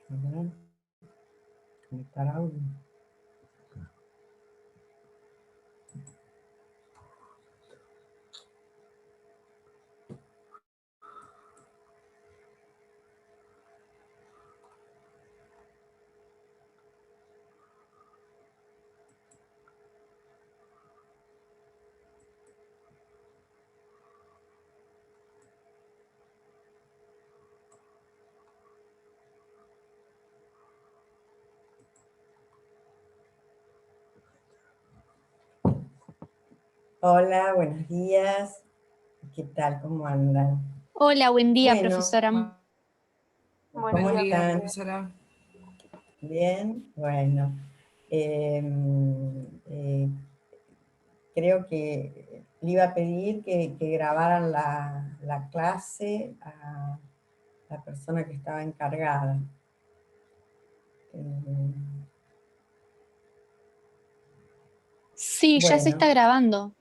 A ver, conectar audio. Hola, buenos días. ¿Qué tal? ¿Cómo andan? Hola, buen día, Bueno, profesora. ¿cómo están? Profesora. Bien, bueno. eh, eh, Creo que le iba a pedir que grabaran la clase a la persona que estaba encargada. Sí, ya se está Bueno, grabando.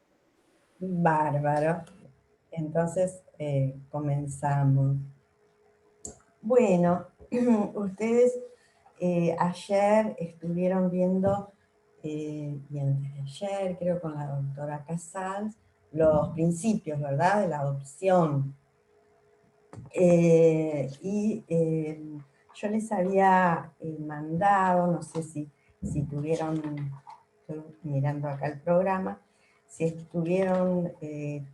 bárbaro. Entonces, comenzamos. Bueno, ustedes ayer estuvieron viendo, y antes de ayer, creo con la doctora Casals, los principios, ¿verdad?, de la adopción. Yo les había mandado, no sé si tuvieron, estoy mirando acá el programa, si tuvieron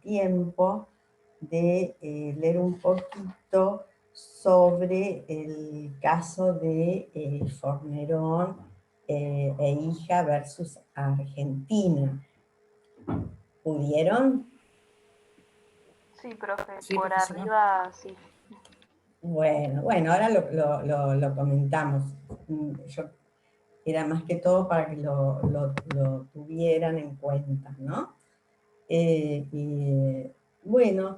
tiempo de leer un poquito sobre el caso de Fornerón e hija versus Argentina. ¿Pudieron? Sí, profe, Sí, por profesora. arriba sí. Bueno, ahora lo comentamos. Yo era más que todo para que lo tuvieran en cuenta, ¿no? Bueno,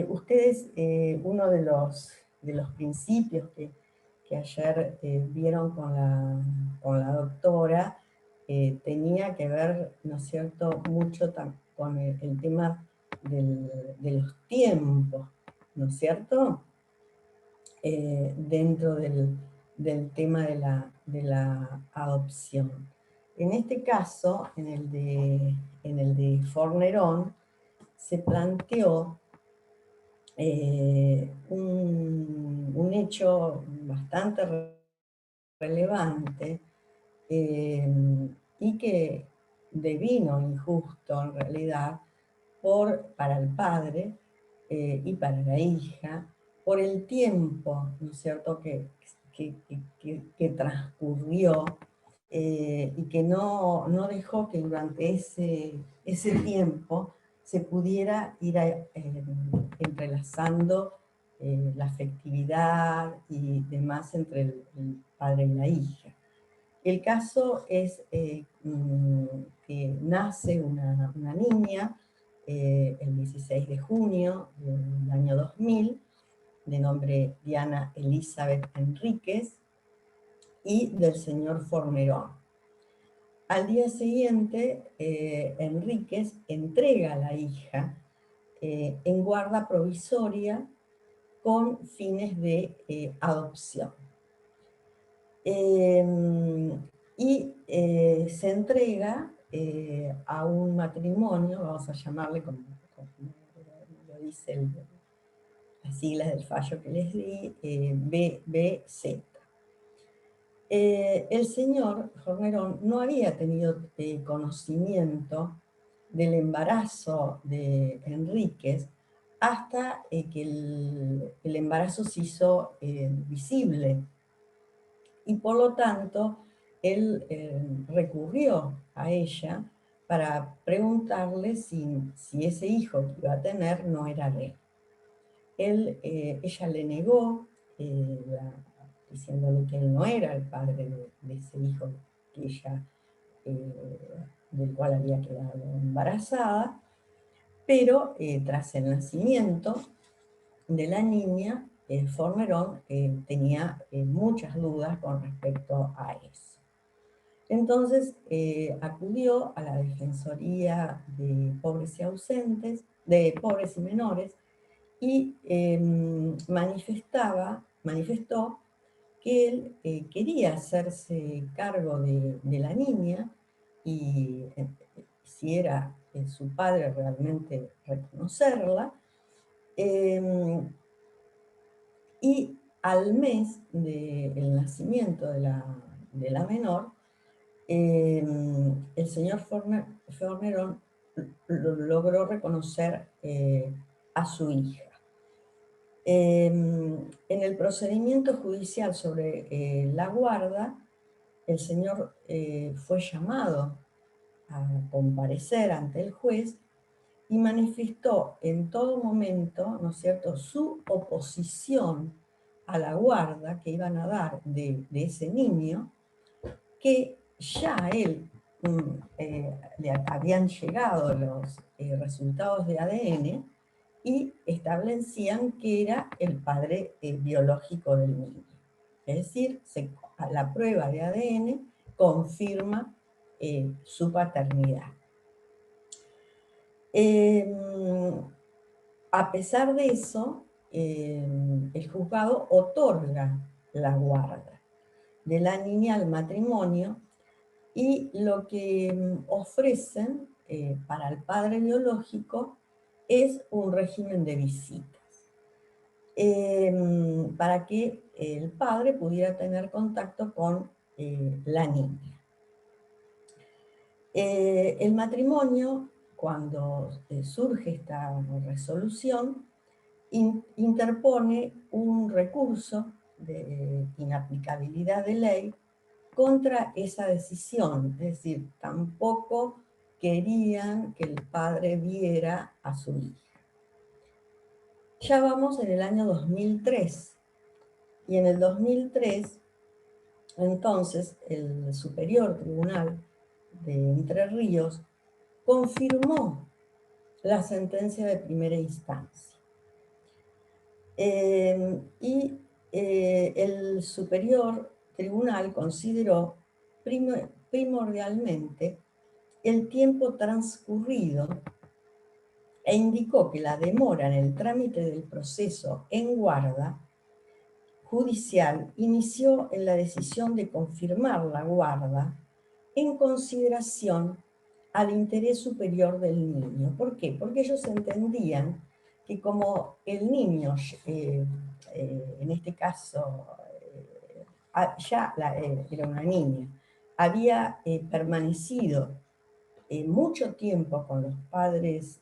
ustedes, uno de los principios que ayer vieron con la doctora, tenía que ver, ¿no es cierto?, mucho con el tema de los tiempos, ¿no es cierto?, dentro del tema de la adopción. En este caso, en el de Fornerón, se planteó un hecho bastante relevante, y que devino injusto en realidad para el padre y para la hija, por el tiempo, ¿no es cierto?, que transcurrió, y que no dejó que durante ese tiempo se pudiera ir entrelazando la afectividad y demás entre el padre y la hija. El caso es que nace una niña el 16 de junio del año 2000, de nombre Diana Elizabeth Enríquez, y del señor Fornerón. Al día siguiente, Enríquez entrega a la hija en guarda provisoria con fines de adopción. Y se entrega a un matrimonio, vamos a llamarle como lo dice las siglas del fallo que les di, BBC. El señor Fornerón no había tenido conocimiento del embarazo de Enríquez hasta que el embarazo se hizo visible, y por lo tanto él recurrió a ella para preguntarle si ese hijo que iba a tener no era de él. Ella le negó, diciéndole que él no era el padre de ese hijo que ella, del cual había quedado embarazada, pero tras el nacimiento de la niña, Fornerón tenía muchas dudas con respecto a eso. Entonces acudió a la Defensoría de Pobres y Ausentes, de Pobres y Menores, y manifestó que él quería hacerse cargo de la niña y si era su padre realmente reconocerla. Y al mes del nacimiento de la menor, el señor Fornerón logró reconocer a su hija. En el procedimiento judicial sobre la guarda, el señor fue llamado a comparecer ante el juez y manifestó en todo momento, ¿no es cierto?, su oposición a la guarda que iban a dar de ese niño, que ya a él le habían llegado los resultados de ADN y establecían que era el padre biológico del niño. Es decir, la prueba de ADN confirma su paternidad. A pesar de eso, el juzgado otorga la guarda de la niña al matrimonio y lo que ofrecen para el padre biológico es un régimen de visitas para que el padre pudiera tener contacto con la niña. El matrimonio, cuando surge esta resolución, interpone un recurso de inaplicabilidad de ley contra esa decisión, es decir, tampoco querían que el padre viera a su hija. Ya vamos en el año 2003, y en el 2003, entonces, el Superior Tribunal de Entre Ríos confirmó la sentencia de primera instancia. Y el Superior Tribunal consideró primordialmente el tiempo transcurrido e indicó que la demora en el trámite del proceso en guarda judicial inició en la decisión de confirmar la guarda en consideración al interés superior del niño. ¿Por qué? Porque ellos entendían que como el niño, en este caso, ya era una niña, había permanecido mucho tiempo con los padres,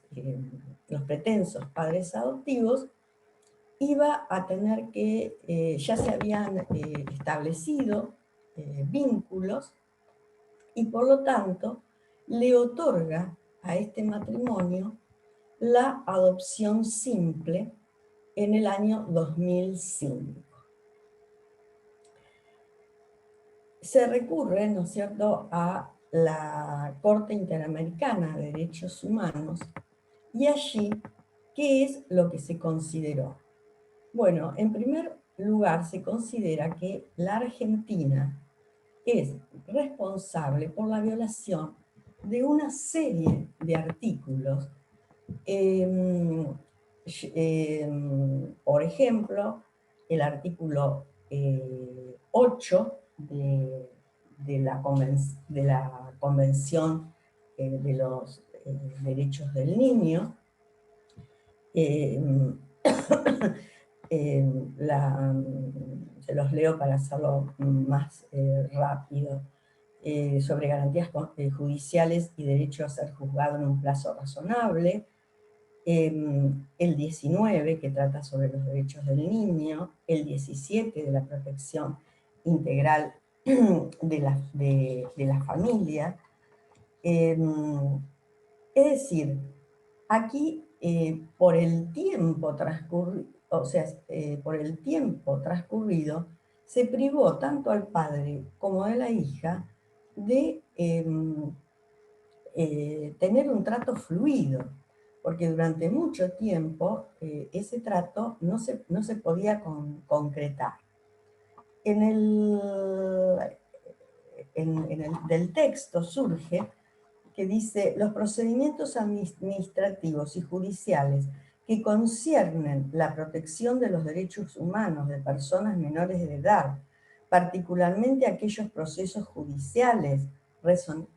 los pretensos padres adoptivos, iba a tener que, ya se habían establecido vínculos y por lo tanto le otorga a este matrimonio la adopción simple en el año 2005. Se recurre, ¿no es cierto?, a la Corte Interamericana de Derechos Humanos y allí, ¿qué es lo que se consideró? Bueno, en primer lugar se considera que la Argentina es responsable por la violación de una serie de artículos. Por ejemplo, el artículo 8 de la Convención de los Derechos del Niño, se los leo para hacerlo más rápido, sobre garantías judiciales y derecho a ser juzgado en un plazo razonable, el 19, que trata sobre los derechos del niño, el 17 de la protección integral de la familia. Es decir, aquí por el tiempo transcurrido, se privó tanto al padre como a la hija de tener un trato fluido, porque durante mucho tiempo ese trato no se podía concretar. Del texto surge que dice: los procedimientos administrativos y judiciales que conciernen la protección de los derechos humanos de personas menores de edad particularmente aquellos procesos judiciales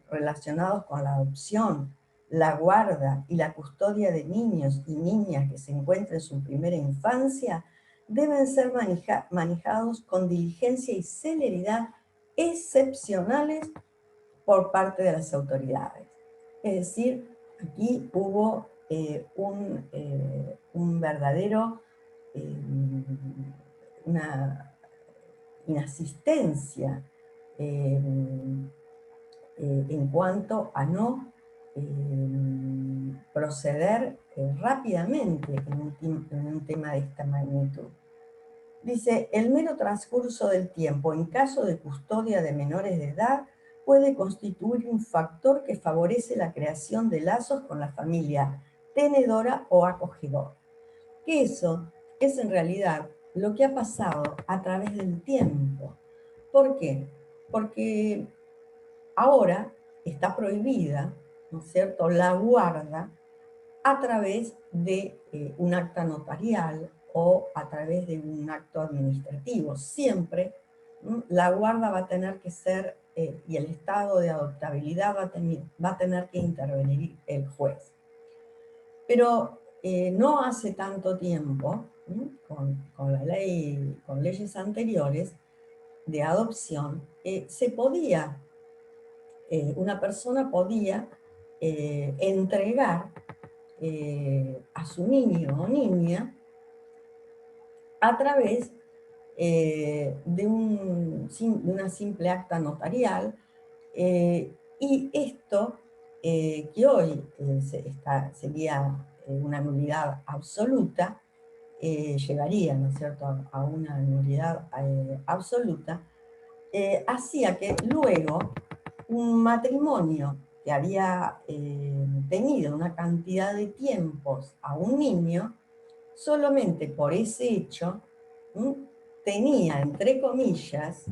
relacionados con la adopción, la guarda y la custodia de niños y niñas que se encuentran en su primera infancia, deben ser manejados con diligencia y celeridad excepcionales por parte de las autoridades. Es decir, aquí hubo un verdadero, una inasistencia en cuanto a no proceder rápidamente en un tema de esta magnitud. Dice, el mero transcurso del tiempo en caso de custodia de menores de edad puede constituir un factor que favorece la creación de lazos con la familia tenedora o acogedora. Que eso es en realidad lo que ha pasado a través del tiempo. ¿Por qué? Porque ahora está prohibida, ¿no es cierto?, la guarda a través de un acta notarial o a través de un acto administrativo. Siempre la guarda va a tener que ser, y el estado de adoptabilidad va a tener que intervenir el juez. Pero no hace tanto tiempo, con la ley, con leyes anteriores de adopción, se podía, una persona podía entregar a su niño o niña a través de una simple acta notarial, y esto que hoy sería una nulidad absoluta, llevaría, ¿no es cierto?, a una nulidad absoluta, hacía que luego un matrimonio que había tenido una cantidad de tiempos a un niño, solamente por ese hecho, tenía, entre comillas,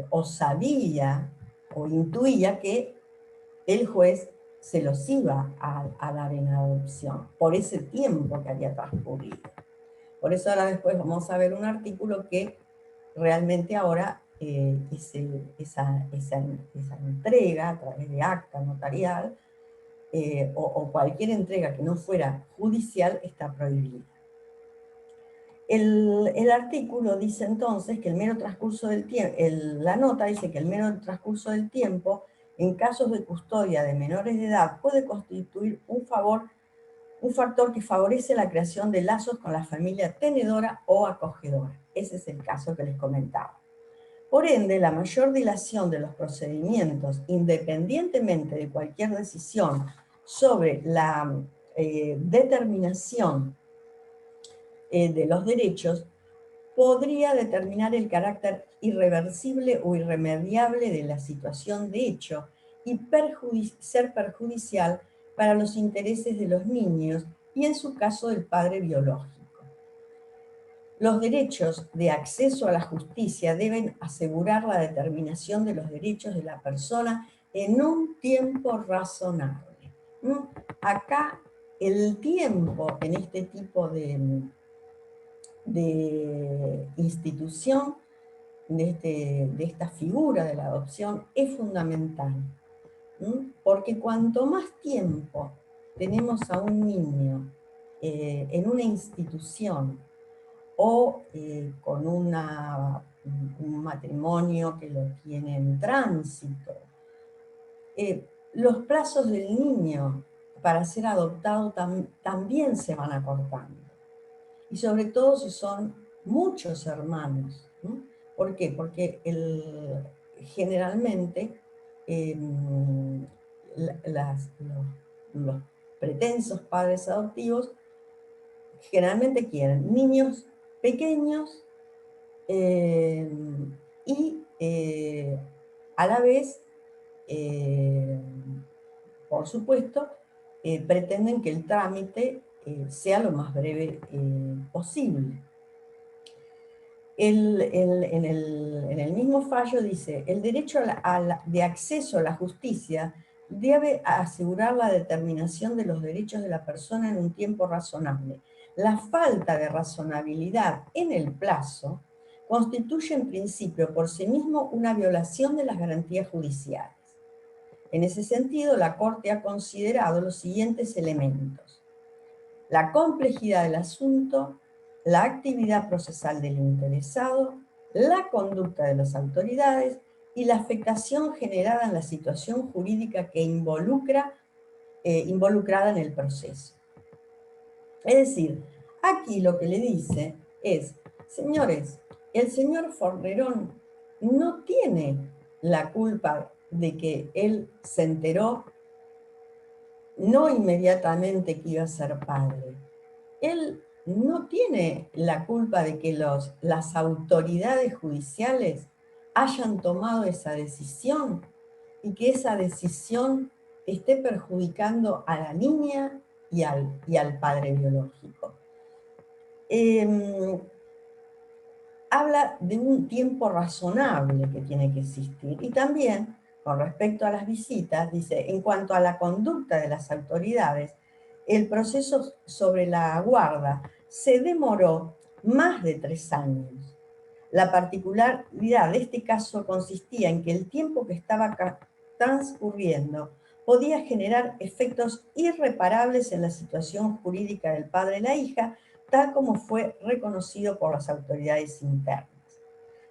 o sabía o intuía que el juez se los iba a dar en adopción, por ese tiempo que había transcurrido. Por eso ahora después vamos a ver un artículo que realmente ahora esa entrega a través de acta notarial o cualquier entrega que no fuera judicial está prohibida. El artículo dice entonces que el mero transcurso del tiempo, la nota dice que el mero transcurso del tiempo en casos de custodia de menores de edad puede constituir un factor que favorece la creación de lazos con la familia tenedora o acogedora. Ese es el caso que les comentaba. Por ende, la mayor dilación de los procedimientos, independientemente de cualquier decisión sobre la determinación de los derechos, podría determinar el carácter irreversible o irremediable de la situación de hecho y ser perjudicial para los intereses de los niños y, en su caso, del padre biológico. Los derechos de acceso a la justicia deben asegurar la determinación de los derechos de la persona en un tiempo razonable. Acá el tiempo en este tipo de institución, de esta figura de la adopción, es fundamental. Porque cuanto más tiempo tenemos a un niño en una institución o con un matrimonio que lo tiene en tránsito, los plazos del niño para ser adoptado también se van acortando. Y sobre todo si son muchos hermanos. ¿Por qué? Porque generalmente los pretensos padres adoptivos generalmente quieren niños pequeños y a la vez, por supuesto, pretenden que el trámite sea lo más breve posible. En el mismo fallo dice, el derecho de acceso a la justicia debe asegurar la determinación de los derechos de la persona en un tiempo razonable. La falta de razonabilidad en el plazo constituye en principio por sí mismo una violación de las garantías judiciales. En ese sentido, la Corte ha considerado los siguientes elementos: la complejidad del asunto, la actividad procesal del interesado, la conducta de las autoridades y la afectación generada en la situación jurídica que involucrada en el proceso. Es decir, aquí lo que le dice es, señores, el señor Fornerón no tiene la culpa de que él se enteró no inmediatamente que iba a ser padre. Él no tiene la culpa de que las autoridades judiciales hayan tomado esa decisión y que esa decisión esté perjudicando a la niña y al padre biológico. Habla de un tiempo razonable que tiene que existir. Y también, con respecto a las visitas, dice, en cuanto a la conducta de las autoridades, el proceso sobre la guarda se demoró más de 3 años. La particularidad de este caso consistía en que el tiempo que estaba transcurriendo podía generar efectos irreparables en la situación jurídica del padre y la hija, tal como fue reconocido por las autoridades internas.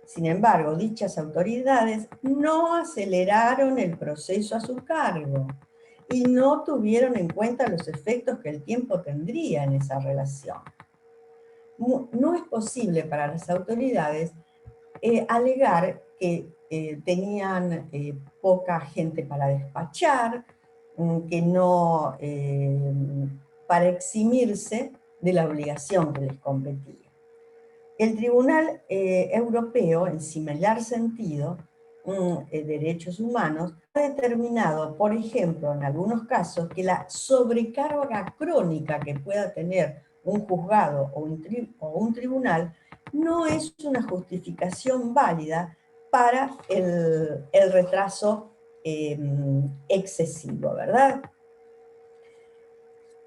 Sin embargo, dichas autoridades no aceleraron el proceso a su cargo y no tuvieron en cuenta los efectos que el tiempo tendría en esa relación. No es posible para las autoridades alegar que tenían poca gente para despachar, que no, para eximirse de la obligación que les competía. El Tribunal Europeo, en similar sentido, derechos humanos, ha determinado, por ejemplo, en algunos casos, que la sobrecarga crónica que pueda tener un juzgado o un tribunal no es una justificación válida para el retraso excesivo, ¿verdad?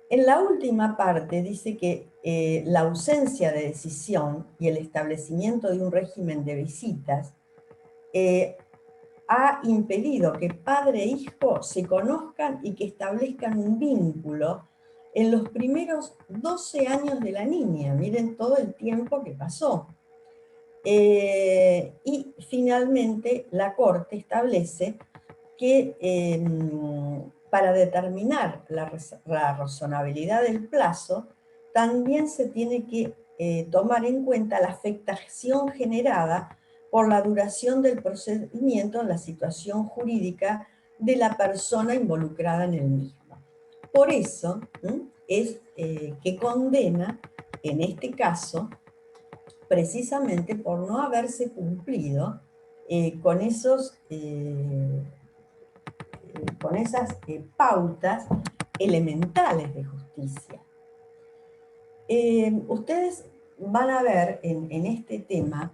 En la última parte dice que la ausencia de decisión y el establecimiento de un régimen de visitas ha impedido que padre e hijo se conozcan y que establezcan un vínculo en los primeros 12 años de la niña. Miren todo el tiempo que pasó. Y finalmente la Corte establece que para determinar la razonabilidad del plazo, también se tiene que tomar en cuenta la afectación generada por la duración del procedimiento en la situación jurídica de la persona involucrada en el mismo. Por eso es que condena, en este caso, precisamente por no haberse cumplido con esas pautas elementales de justicia. Ustedes van a ver en este tema,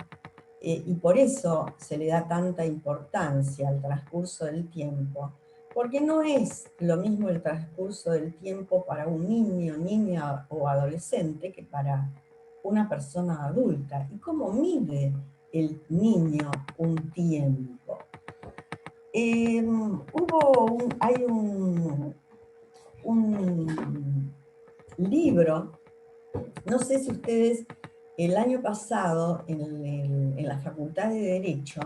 y por eso se le da tanta importancia al transcurso del tiempo, porque no es lo mismo el transcurso del tiempo para un niño, niña o adolescente que para una persona adulta. ¿Y cómo mide el niño un tiempo? Hay un libro, no sé si ustedes, el año pasado en la Facultad de Derecho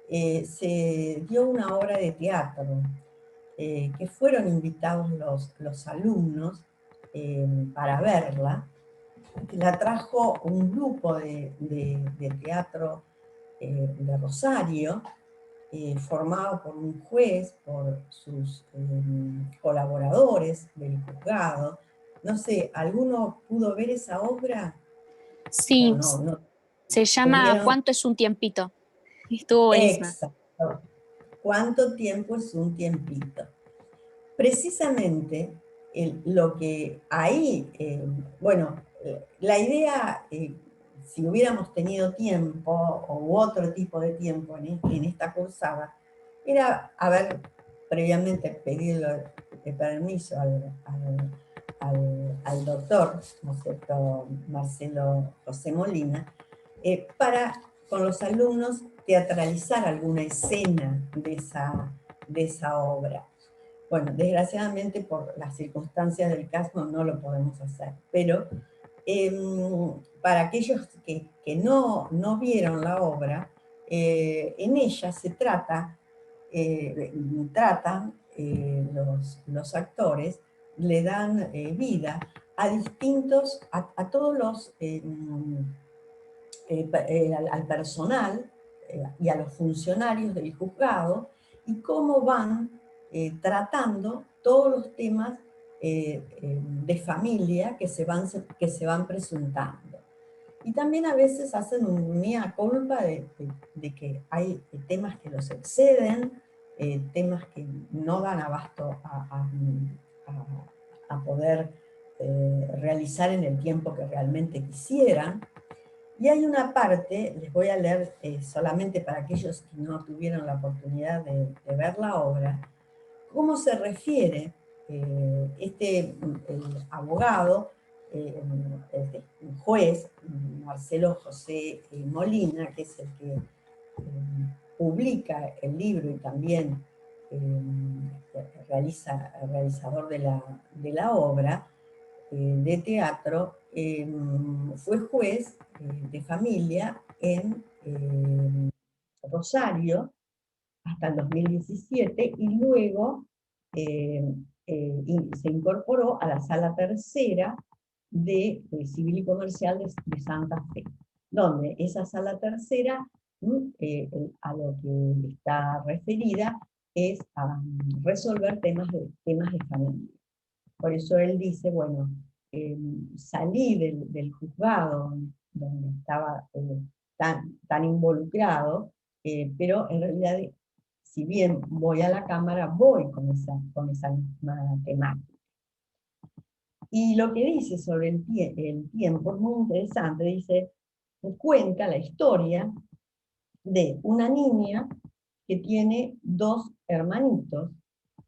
se dio una obra de teatro que fueron invitados los alumnos para verla. La trajo un grupo de teatro de Rosario, formado por un juez, por sus colaboradores del juzgado. No sé, ¿alguno pudo ver esa obra? Sí, ¿O no se llama pudieron? ¿Cuánto es un tiempito? Estuvo buenísima. Exacto. ¿Cuánto tiempo es un tiempito? Precisamente lo que ahí, bueno, la idea, si hubiéramos tenido tiempo u otro tipo de tiempo en esta cursada, era haber previamente pedido el permiso al doctor, ¿no es cierto?, Marcelo José Molina, para con los alumnos teatralizar alguna escena de esa obra. Bueno, desgraciadamente por las circunstancias del caso no lo podemos hacer, pero para aquellos que no vieron la obra, en ella se tratan los actores, le dan vida a distintos, a todos los, al personal y a los funcionarios del juzgado, y cómo van tratando todos los temas de familia que se van presentando. Y también a veces hacen un mea culpa de que hay temas que los exceden, temas que no dan abasto a poder realizar en el tiempo que realmente quisieran. Y hay una parte, les voy a leer solamente para aquellos que no tuvieron la oportunidad de ver la obra, cómo se refiere el abogado, el juez, Marcelo José Molina, que es el que publica el libro y también realizador de la obra de teatro, fue juez de familia en Rosario hasta el 2017 y luego se incorporó a la Sala Tercera de Civil y Comercial de Santa Fe, donde esa Sala Tercera a lo que está referida es a resolver temas de familia. Por eso él dice, bueno, salí del juzgado donde estaba tan involucrado, pero en realidad, si bien voy a la Cámara, voy con esa misma temática. Y lo que dice sobre el tiempo es muy interesante. Dice, cuenta la historia de una niña que tiene 2 hermanitos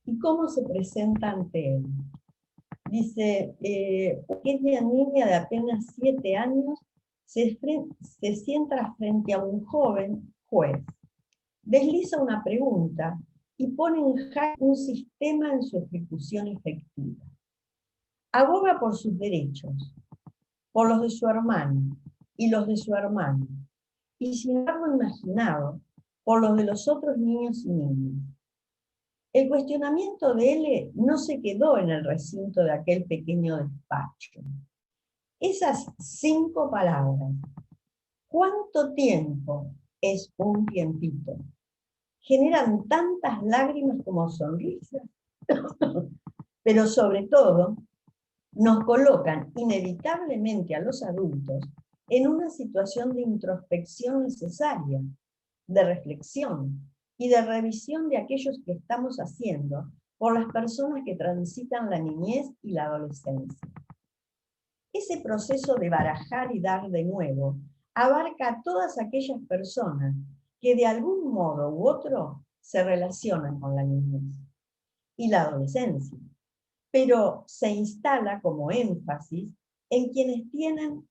y cómo se presenta ante él. Dice, aquella niña de apenas 7 años se sienta frente a un joven juez, desliza una pregunta y pone en jaque un sistema en su ejecución efectiva. Aboga por sus derechos, por los de su hermano y los de su hermano, y sin embargo imaginado por los de los otros niños y niñas. El cuestionamiento de él no se quedó en el recinto de aquel pequeño despacho. Esas 5 palabras, ¿cuánto tiempo es un tiempito?, generan tantas lágrimas como sonrisas, pero sobre todo nos colocan inevitablemente a los adultos en una situación de introspección necesaria, de reflexión y de revisión de aquellos que estamos haciendo por las personas que transitan la niñez y la adolescencia. Ese proceso de barajar y dar de nuevo abarca a todas aquellas personas que de algún modo u otro se relacionan con la niñez y la adolescencia, pero se instala como énfasis en quienes tienen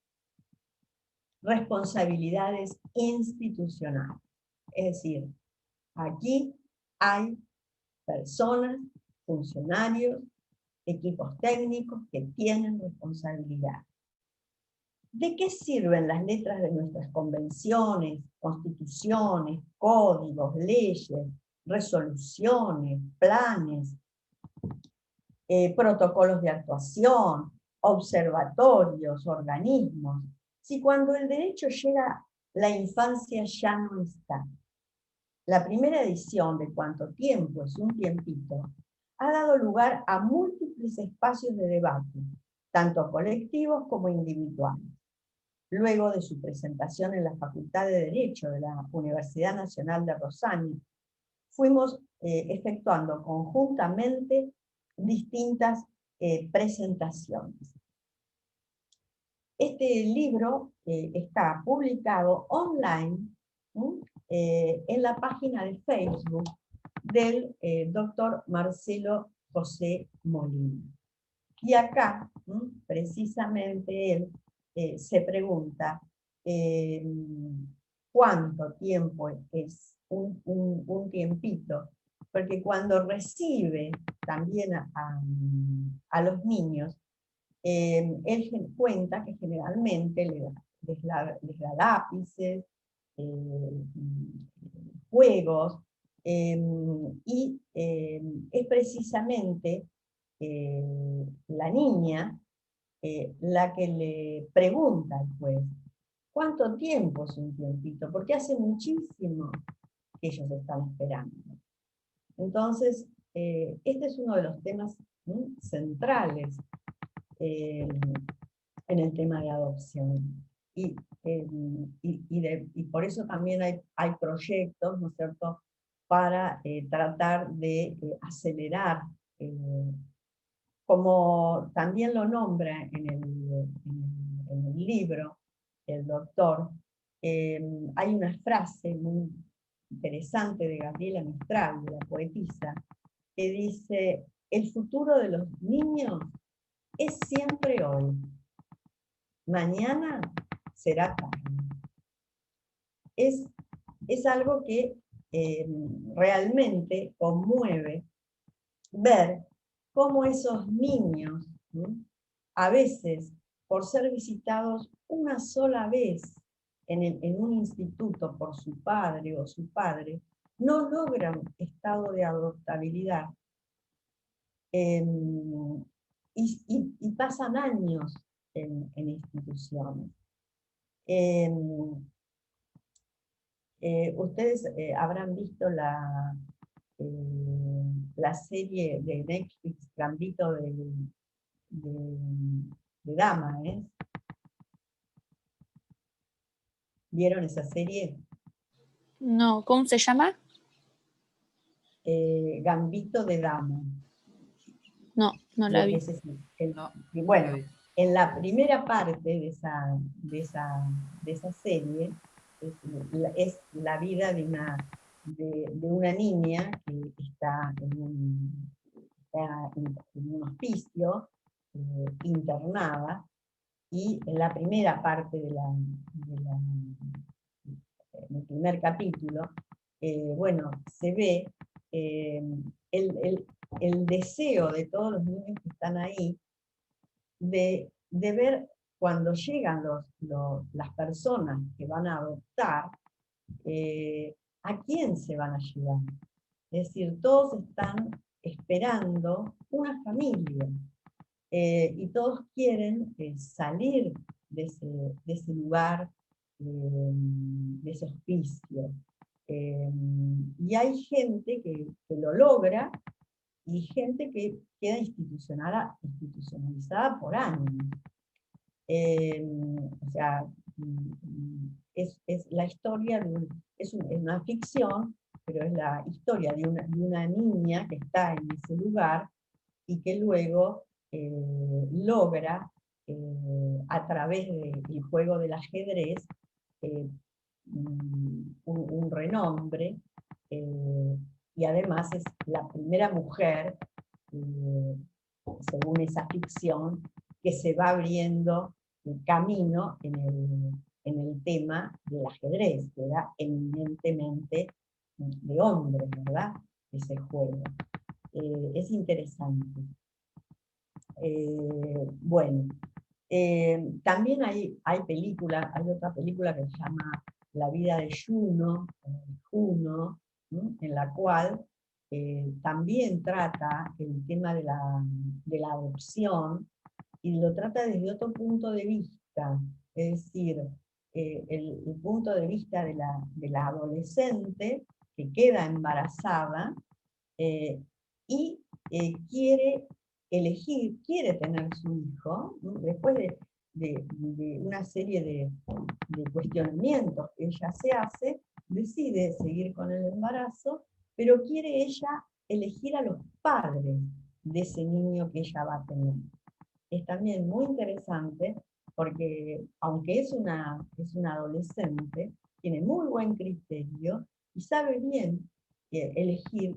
responsabilidades institucionales. Es decir, aquí hay personas, funcionarios, equipos técnicos que tienen responsabilidad. ¿De qué sirven las letras de nuestras convenciones, constituciones, códigos, leyes, resoluciones, planes, protocolos de actuación, observatorios, organismos, si cuando el derecho llega, la infancia ya no está? La primera edición de Cuánto tiempo es un tiempito ha dado lugar a múltiples espacios de debate, tanto colectivos como individuales. Luego de su presentación en la Facultad de Derecho de la Universidad Nacional de Rosario, fuimos efectuando conjuntamente distintas presentaciones. Este libro está publicado online en la página de Facebook del doctor Marcelo José Molina. Y acá, precisamente él se pregunta, cuánto tiempo es un tiempito, porque cuando recibe también a los niños, él cuenta que generalmente les da lápices, juegos, y es precisamente la niña la que le pregunta al juez, ¿cuánto tiempo es un tiempito? Porque hace muchísimo que ellos están esperando. Entonces, este es uno de los temas centrales eh, en el tema de adopción. Y por eso también hay proyectos, ¿no es cierto?, para tratar de acelerar, como también lo nombra en el libro el doctor, hay una frase muy interesante de Gabriela Mistral, de la poetisa, que dice, el futuro de los niños es siempre hoy, mañana será tarde. Es algo que realmente conmueve ver cómo esos niños, ¿no?, a veces, por ser visitados una sola vez en un instituto por su padre o su padre, no logran estado de adoptabilidad. Y pasan años en instituciones. Ustedes habrán visto la serie de Netflix, Gambito de Dama, ¿eh? ¿Vieron esa serie? No, ¿cómo se llama? Gambito de Dama. No, no la vi. Ese es No, y bueno, no la vi. en la primera parte de esa serie es la vida de una niña que está en un hospicio, internada, y en la primera parte en el primer capítulo, bueno, se ve eh, el deseo de todos los niños que están ahí de ver cuando llegan las personas que van a adoptar, a quién se van a llevar. Es decir, todos están esperando una familia, y todos quieren salir de ese lugar, de ese hospicio. Y hay gente que lo logra y gente que queda institucionalizada por años. O sea, es la historia es una ficción, pero es la historia de una niña que está en ese lugar y que luego logra, a través del juego del ajedrez, eh, un renombre, y además es la primera mujer, eh, según esa ficción, que se va abriendo el camino en el tema del ajedrez, que era eminentemente de hombres, ¿verdad?, ese juego. Es interesante. Bueno, también hay películas, hay otra película que se llama La vida de Juno, Juno, ¿no?, en la cual también trata el tema de la adopción, y lo trata desde otro punto de vista, es decir, el punto de vista de la adolescente que queda embarazada, y quiere elegir, quiere tener su hijo, ¿no?, después de una serie de cuestionamientos que ella se hace, decide seguir con el embarazo, pero quiere ella elegir a los padres de ese niño que ella va a tener. Es también muy interesante porque, aunque es una adolescente, tiene muy buen criterio y sabe bien elegir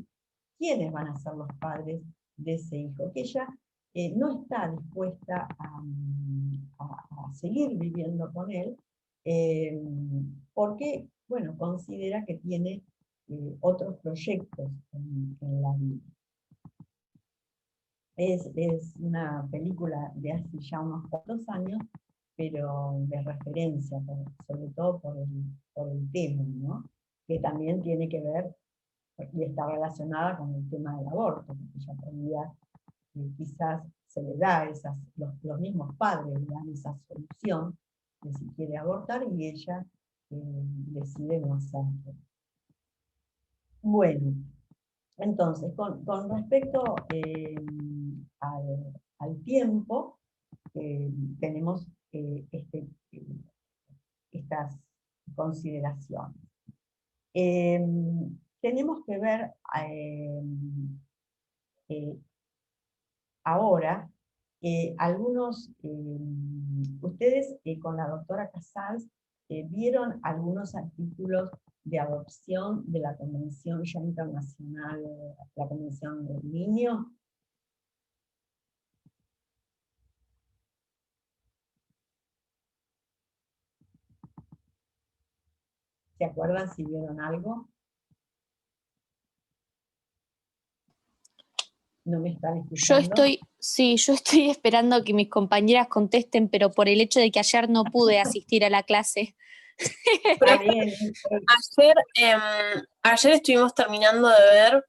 quiénes van a ser los padres de ese hijo, que ella no está dispuesta a seguir viviendo con él, porque bueno, considera que tiene otros proyectos en la vida. Es una película de hace ya unos cuantos años, pero de referencia, sobre todo por el tema, ¿no? Que también tiene que ver y está relacionada con el tema del aborto, porque ella podía, quizás se le da los mismos padres le dan esa solución de si quiere abortar y ella decide no hacerlo. Bueno, entonces, con respecto al tiempo, tenemos estas consideraciones. Tenemos que ver ahora algunos, ustedes con la doctora Casals vieron algunos artículos de adopción de la Convención ya internacional, la Convención del Niño. ¿Se acuerdan si vieron algo? ¿No me están escuchando? Yo estoy esperando que mis compañeras contesten, pero por el hecho de que ayer no pude asistir a la clase. Ayer estuvimos terminando de ver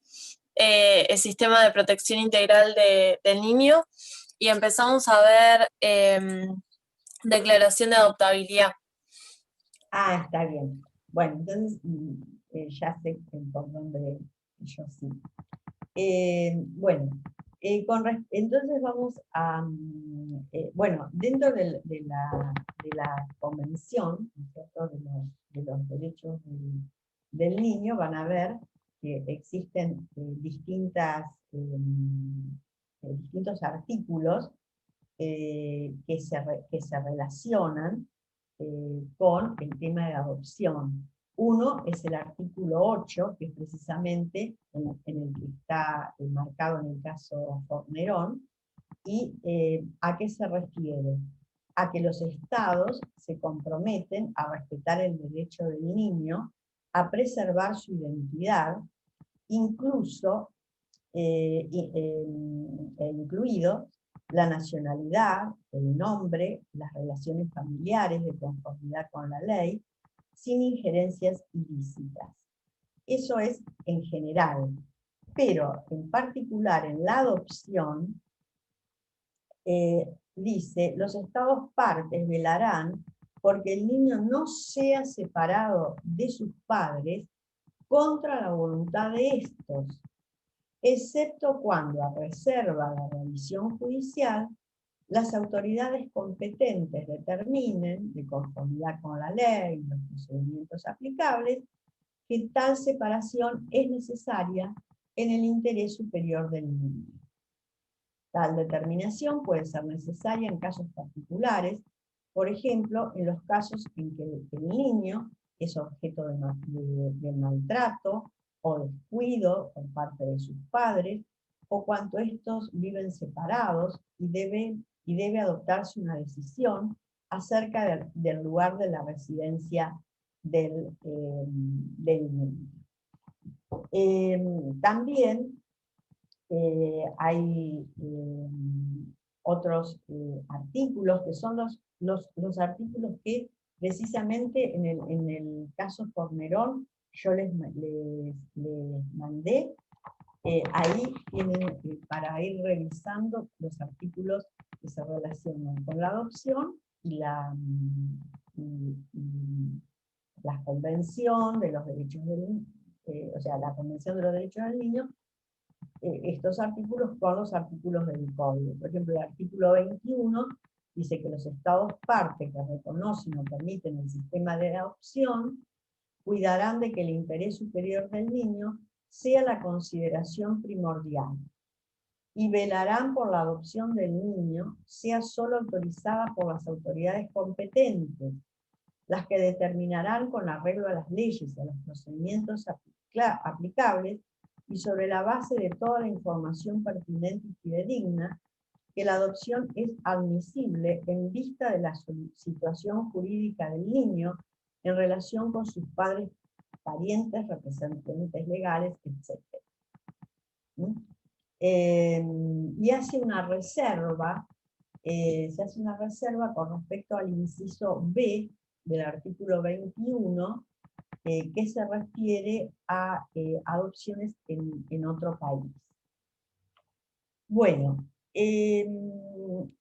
el sistema de protección integral del niño y empezamos a ver declaración de adoptabilidad. Ah, está bien. Bueno, entonces ya sé por dónde yo sí. Bueno, entonces vamos a, bueno, dentro de la convención, ¿no es cierto?, de los derechos del niño, van a ver que existen distintos artículos que se relacionan con el tema de la adopción. Uno es el artículo 8, que es precisamente en el que está marcado en el caso Fornerón, y ¿a qué se refiere? A que los estados se comprometen a respetar el derecho del niño, a preservar su identidad, incluso incluido la nacionalidad, el nombre, las relaciones familiares de conformidad con la ley, sin injerencias ilícitas. Eso es en general, pero en particular en la adopción, dice, los estados partes velarán porque el niño no sea separado de sus padres contra la voluntad de estos, excepto cuando, a reserva de la revisión judicial, las autoridades competentes determinen, de conformidad con la ley y los procedimientos aplicables, que tal separación es necesaria en el interés superior del niño. Tal determinación puede ser necesaria en casos particulares, por ejemplo, en los casos en que el niño es objeto de maltrato o descuido por parte de sus padres, o cuando estos viven separados y debe adoptarse una decisión acerca del lugar de la residencia del niño. También hay otros artículos que son los artículos que precisamente en el caso Fornerón yo les mandé. Ahí tienen para ir revisando los artículos que se relacionan con la adopción y la Convención de los Derechos del Niño, o sea, la Convención de los Derechos del Niño, estos artículos con los artículos del Código. Por ejemplo, el artículo 21 dice que los estados partes que reconocen o permiten el sistema de adopción cuidarán de que el interés superior del niño sea la consideración primordial y velarán por la adopción del niño, sea solo autorizada por las autoridades competentes, las que determinarán con arreglo a las leyes y a los procedimientos aplicables y sobre la base de toda la información pertinente y fidedigna, que la adopción es admisible en vista de la situación jurídica del niño en relación con sus padres, parientes, representantes legales, etc. Y hace una reserva, se hace una reserva con respecto al inciso B del artículo 21, que se refiere a adopciones en otro país. Bueno,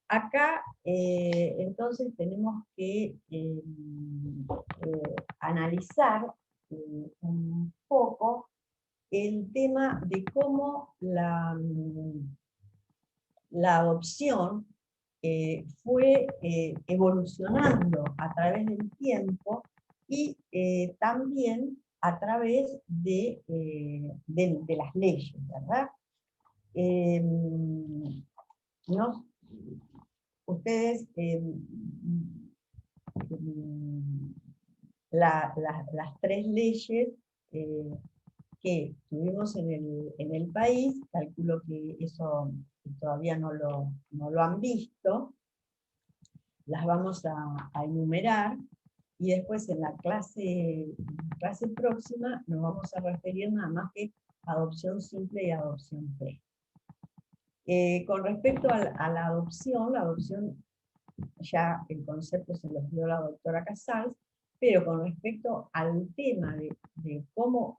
acá entonces tenemos que analizar un poco el tema de cómo la adopción fue evolucionando a través del tiempo y también a través de las leyes, ¿verdad? Ustedes, las tres leyes que tuvimos en el país, calculo que eso todavía no lo han visto, las vamos a enumerar, y después en la clase próxima nos vamos a referir nada más que a adopción simple y adopción pre. Con respecto a la adopción ya el concepto se los dio la doctora Casals, pero con respecto al tema de cómo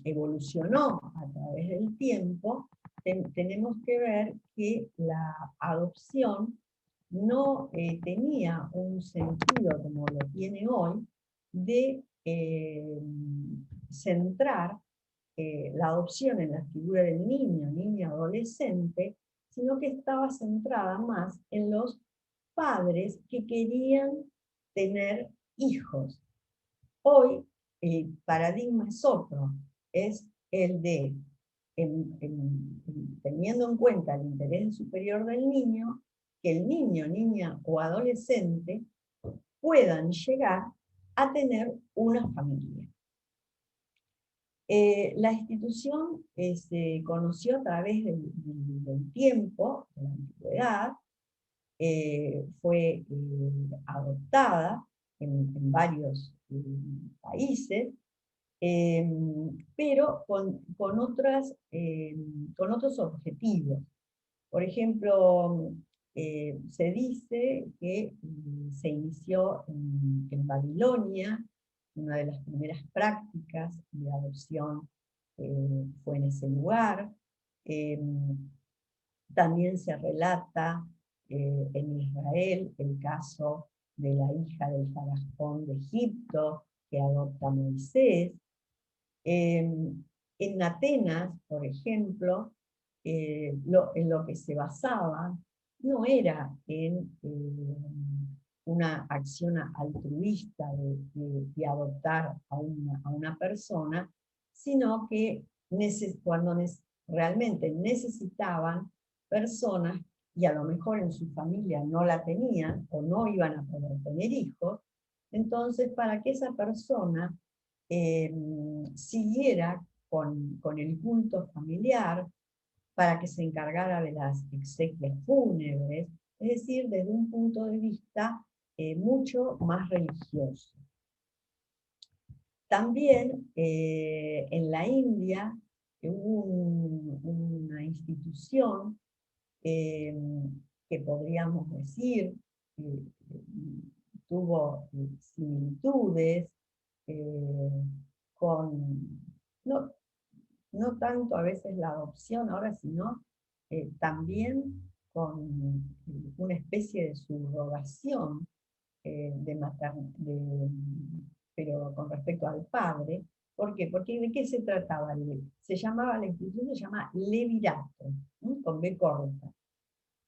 evolucionó a través del tiempo, tenemos que ver que la adopción no tenía un sentido como lo tiene hoy de centrar la adopción en la figura del niño, niña, adolescente, sino que estaba centrada más en los padres que querían tener hijos. Hoy el paradigma es otro, es el de, teniendo en cuenta el interés superior del niño, que el niño, niña o adolescente puedan llegar a tener una familia. La institución se conoció a través del tiempo, de la antigüedad, fue adoptada en varios países, pero con otros objetivos. Por ejemplo, se dice que se inició en Babilonia, una de las primeras prácticas de adopción fue en ese lugar. También se relata en Israel el caso de la hija del faraón de Egipto, que adopta a Moisés. En Atenas, por ejemplo, en lo que se basaba no era en una acción altruista de adoptar a una persona, sino que cuando realmente necesitaban personas, y a lo mejor en su familia no la tenían o no iban a poder tener hijos, entonces para que esa persona siguiera con el culto familiar, para que se encargara de las exequias fúnebres, es decir, desde un punto de vista mucho más religioso. También en la India hubo una institución que podríamos decir tuvo similitudes con, no tanto a veces la adopción ahora, sino también con una especie de subrogación pero con respecto al padre. ¿Por qué? Porque ¿de qué se trataba? La institución se llama levirato, con B corta.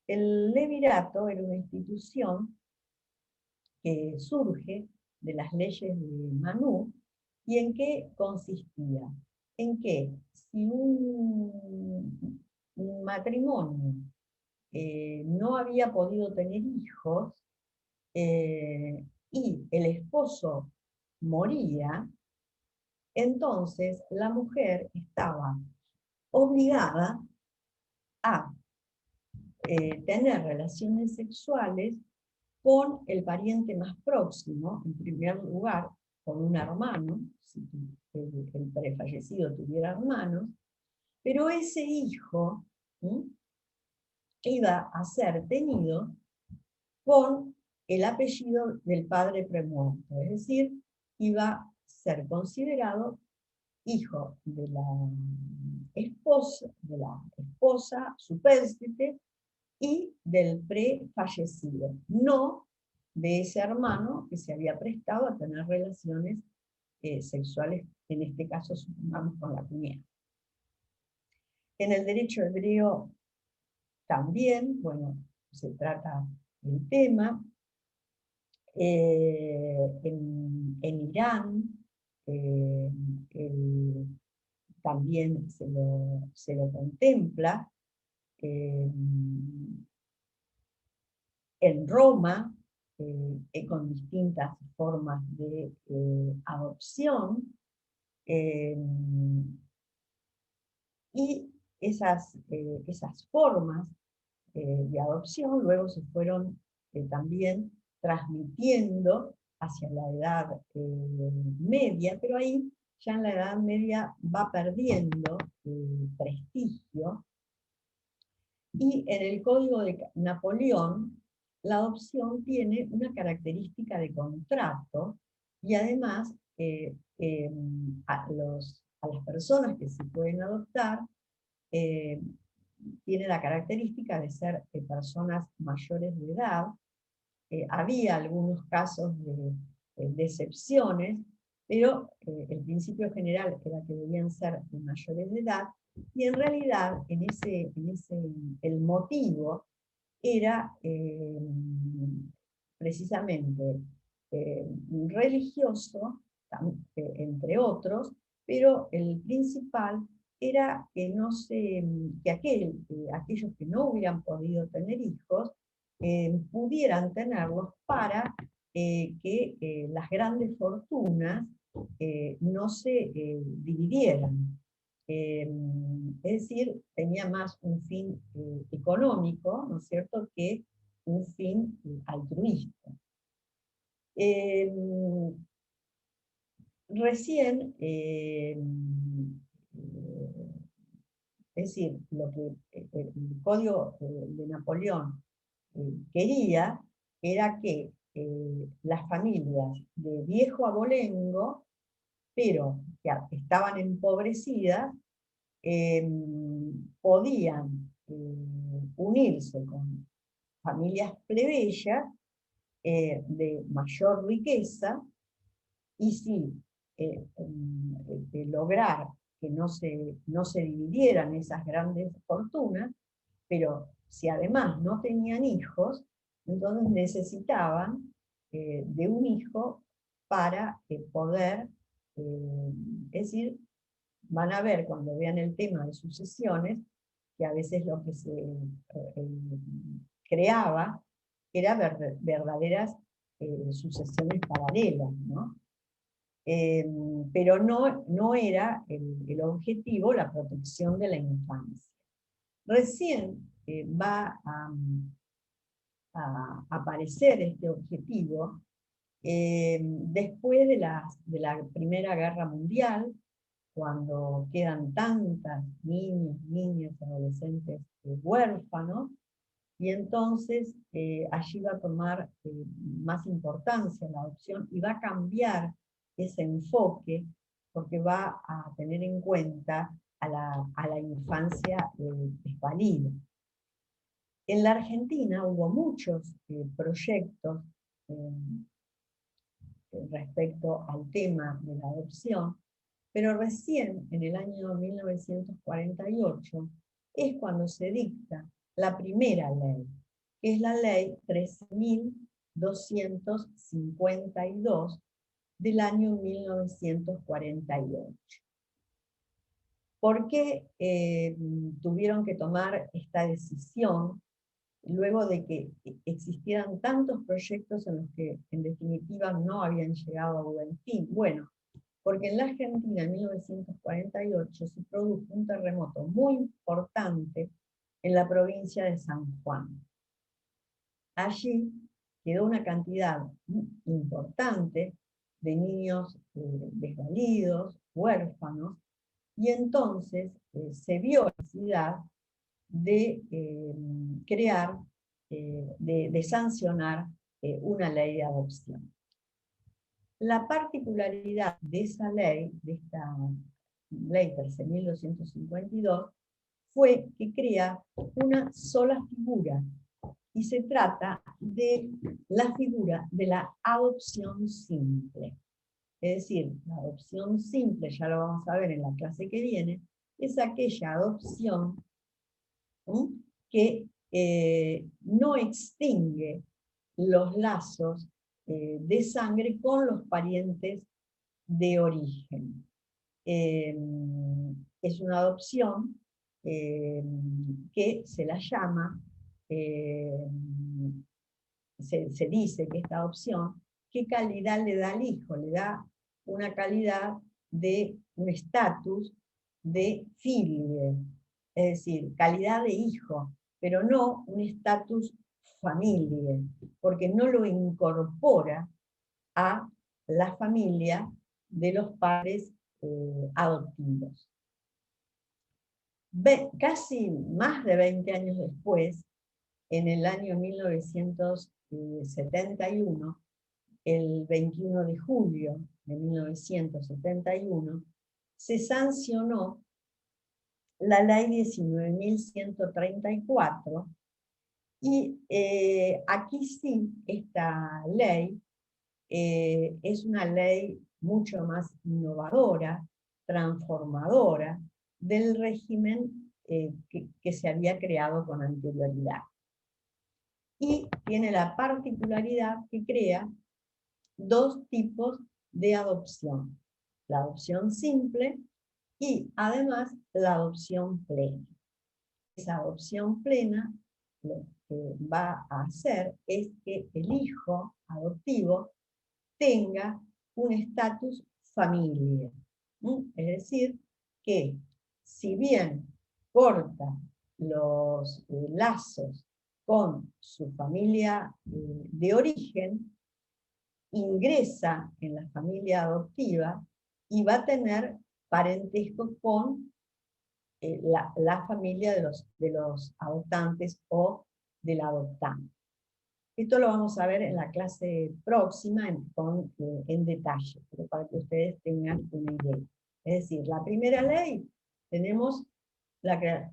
El levirato era una institución que surge de las leyes de Manú. ¿Y en qué consistía? En que si un matrimonio no había podido tener hijos y el esposo moría, entonces la mujer estaba obligada a tener relaciones sexuales con el pariente más próximo, en primer lugar, con un hermano, si el prefallecido tuviera hermanos, pero ese hijo iba a ser tenido con el apellido del padre premuerto, es decir, iba a ser considerado hijo de la esposa supérstite y del prefallecido, no de ese hermano que se había prestado a tener relaciones sexuales, en este caso supongamos con la cuñada. En el derecho hebreo también, bueno, se trata del tema. En Irán también se lo contempla. En Roma, con distintas formas de adopción, y esas formas de adopción luego se fueron también transmitiendo hacia la Edad Media, pero ahí ya en la Edad Media va perdiendo prestigio, y en el Código de Napoleón la adopción tiene una característica de contrato, y además a las personas que se pueden adoptar tiene la característica de ser personas mayores de edad. Había algunos casos de excepciones, pero el principio general era que debían ser de mayores de edad, y en realidad el motivo era precisamente religioso, entre otros, pero el principal era que, aquellos que no hubieran podido tener hijos pudieran tenerlos para que las grandes fortunas no se dividieran. Es decir, tenía más un fin económico, ¿no es cierto?, que un fin altruista. Recién, es decir, lo que el Código de Napoleón quería era que las familias de viejo abolengo, pero que estaban empobrecidas, podían unirse con familias plebeyas de mayor riqueza, y sí, lograr que no se dividieran esas grandes fortunas, pero si además no tenían hijos, entonces necesitaban de un hijo para poder, es decir, van a ver cuando vean el tema de sucesiones, que a veces lo que se creaba era verdaderas sucesiones paralelas, ¿no? Pero no era el objetivo la protección de la infancia. Recién va a aparecer este objetivo después de la Primera Guerra Mundial, cuando quedan tantas niños, niñas, adolescentes huérfanos, y entonces allí va a tomar más importancia la adopción y va a cambiar ese enfoque, porque va a tener en cuenta a la infancia desvalida. En la Argentina hubo muchos proyectos respecto al tema de la adopción, pero recién en el año 1948 es cuando se dicta la primera ley, que es la ley 13.252 del año 1948. ¿Por qué tuvieron que tomar esta decisión luego de que existieran tantos proyectos en los que en definitiva no habían llegado a buen fin? Bueno, porque en la Argentina en 1948 se produjo un terremoto muy importante en la provincia de San Juan. Allí quedó una cantidad importante de niños desvalidos, huérfanos, y entonces se vio la necesidad de crear, de sancionar una ley de adopción. La particularidad de esa ley, de esta ley 13.252, fue que crea una sola figura, y se trata de la figura de la adopción simple. Es decir, la adopción simple, ya lo vamos a ver en la clase que viene, es aquella adopción que no extingue los lazos de sangre con los parientes de origen. Es una adopción que se la llama, se dice que esta adopción, ¿qué calidad le da al hijo? Le da una calidad de un estatus de filie, es decir, calidad de hijo, pero no un estatus familie, porque no lo incorpora a la familia de los padres adoptivos. Casi más de 20 años después, en el año 1971, el 21 de julio de 1971, se sancionó la ley 19.134, y aquí sí, esta ley es una ley mucho más innovadora, transformadora del régimen que se había creado con anterioridad. Y tiene la particularidad que crea dos tipos de adopción: la adopción simple y además la adopción plena. Esa adopción plena lo que va a hacer es que el hijo adoptivo tenga un estatus familiar. Es decir, que si bien corta los lazos con su familia de origen, ingresa en la familia adoptiva y va a tener parentesco con la familia de los adoptantes o del adoptante. Esto lo vamos a ver en la clase próxima en detalle, pero para que ustedes tengan una idea. Es decir, la primera ley tenemos la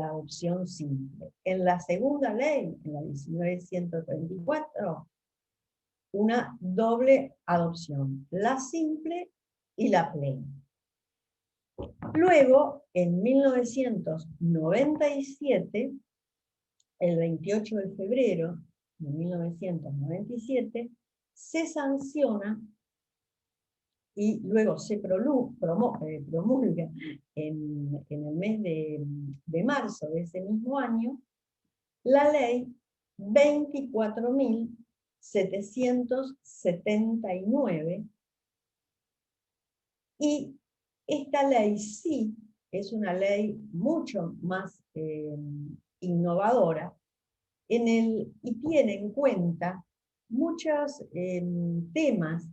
adopción simple. En la segunda ley, en la 19.134, una doble adopción, la simple y la plena. Luego, en 1997, el 28 de febrero de 1997, se sanciona y luego se promulga en el mes de marzo de ese mismo año la ley 24.779, y esta ley sí es una ley mucho más innovadora y tiene en cuenta muchos temas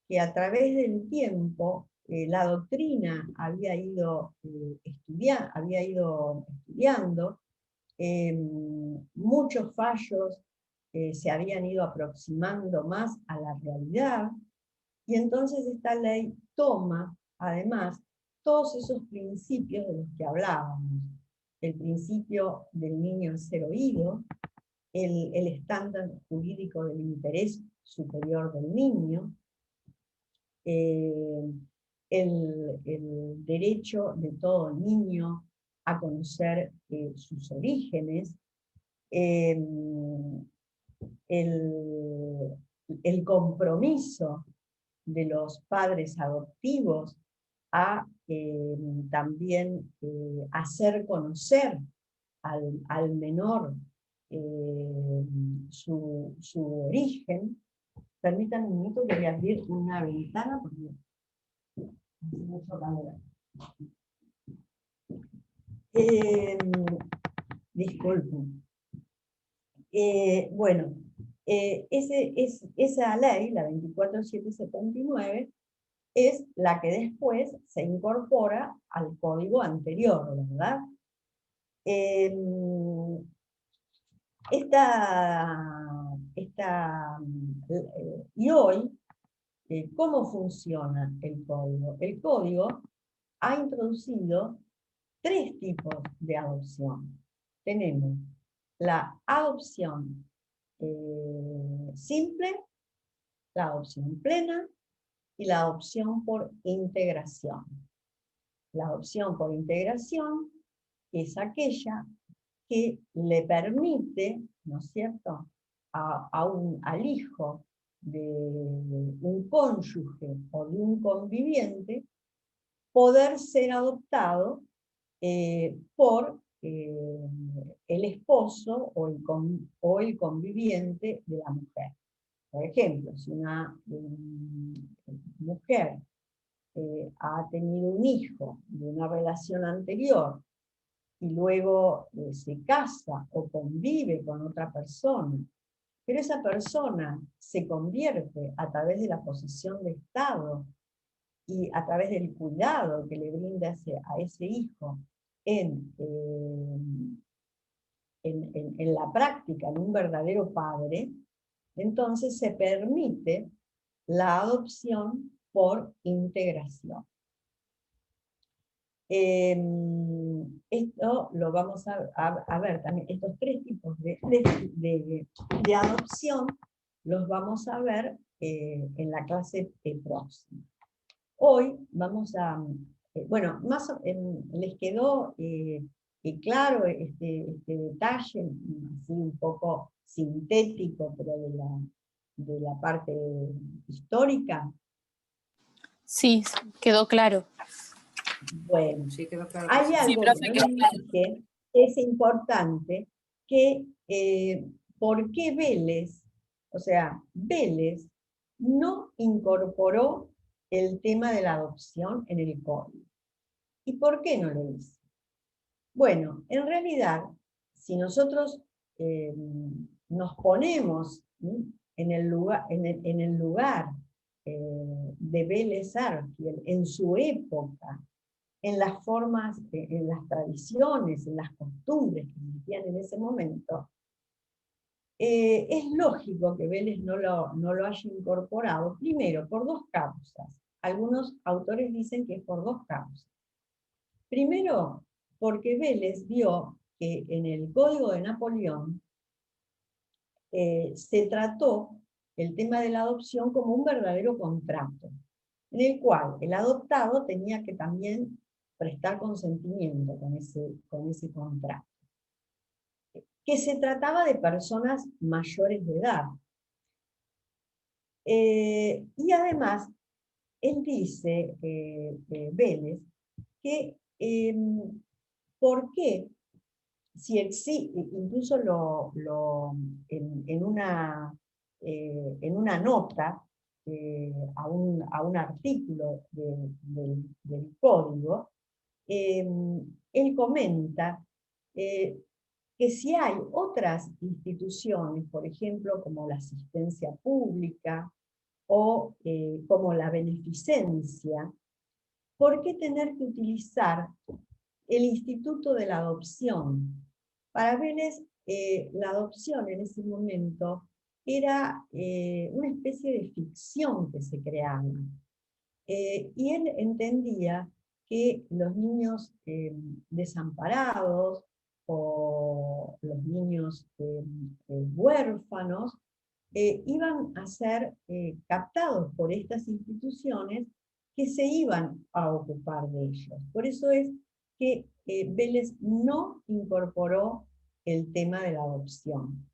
que a través del tiempo la doctrina había ido estudiando, muchos fallos se habían ido aproximando más a la realidad, y entonces esta ley toma, además, todos esos principios de los que hablábamos: el principio del niño en ser oído, el estándar jurídico del interés superior del niño, el derecho de todo niño a conocer sus orígenes, el compromiso de los padres adoptivos a también hacer conocer al menor su origen. Permítanme un minuto que voy a abrir una ventana porque hace mucho calor. Disculpen. Bueno, esa ley, la 24779, es la que después se incorpora al código anterior, ¿verdad? Y hoy, ¿cómo funciona el código? El código ha introducido 3 tipos de adopción. Tenemos la adopción simple, la adopción plena y la adopción por integración. La adopción por integración es aquella que le permite, ¿no es cierto?, al hijo de un cónyuge o de un conviviente poder ser adoptado por el esposo o el conviviente de la mujer. Por ejemplo, si una mujer ha tenido un hijo de una relación anterior y luego se casa o convive con otra persona, pero esa persona se convierte a través de la posesión de Estado y a través del cuidado que le brinda a ese hijo en la práctica, en un verdadero padre, entonces se permite la adopción por integración. Esto lo vamos a ver también, estos 3 tipos de adopción los vamos a ver en la clase próxima. Hoy vamos a, bueno, les quedó claro este detalle, así un poco sintético, pero de la parte histórica. Sí, quedó claro. Bueno, Sí, quedó claro. hay algo profe, que es importante, que ¿por qué Vélez? O sea, Vélez no incorporó el tema de la adopción en el código. ¿Y por qué no lo hizo? Bueno, en realidad, si nosotros nos ponemos en el lugar de Vélez Arfiel, en su época, en las formas, en las tradiciones, en las costumbres que existían en ese momento, es lógico que Vélez no lo haya incorporado, primero, por 2 causas. Algunos autores dicen que es por 2 causas. Primero, porque Vélez vio que en el Código de Napoleón se trató el tema de la adopción como un verdadero contrato, en el cual el adoptado tenía que también prestar consentimiento con ese contrato. Que se trataba de personas mayores de edad. Y además, él dice, Vélez, que ¿por qué? Si incluso en una nota a un artículo del código, él comenta que si hay otras instituciones, por ejemplo, como la asistencia pública o como la beneficencia, ¿por qué tener que utilizar el instituto de la adopción? Para Vélez, la adopción en ese momento era una especie de ficción que se creaba. Y él entendía que los niños desamparados o los niños huérfanos iban a ser captados por estas instituciones que se iban a ocupar de ellos. Por eso es que Vélez no incorporó el tema de la adopción.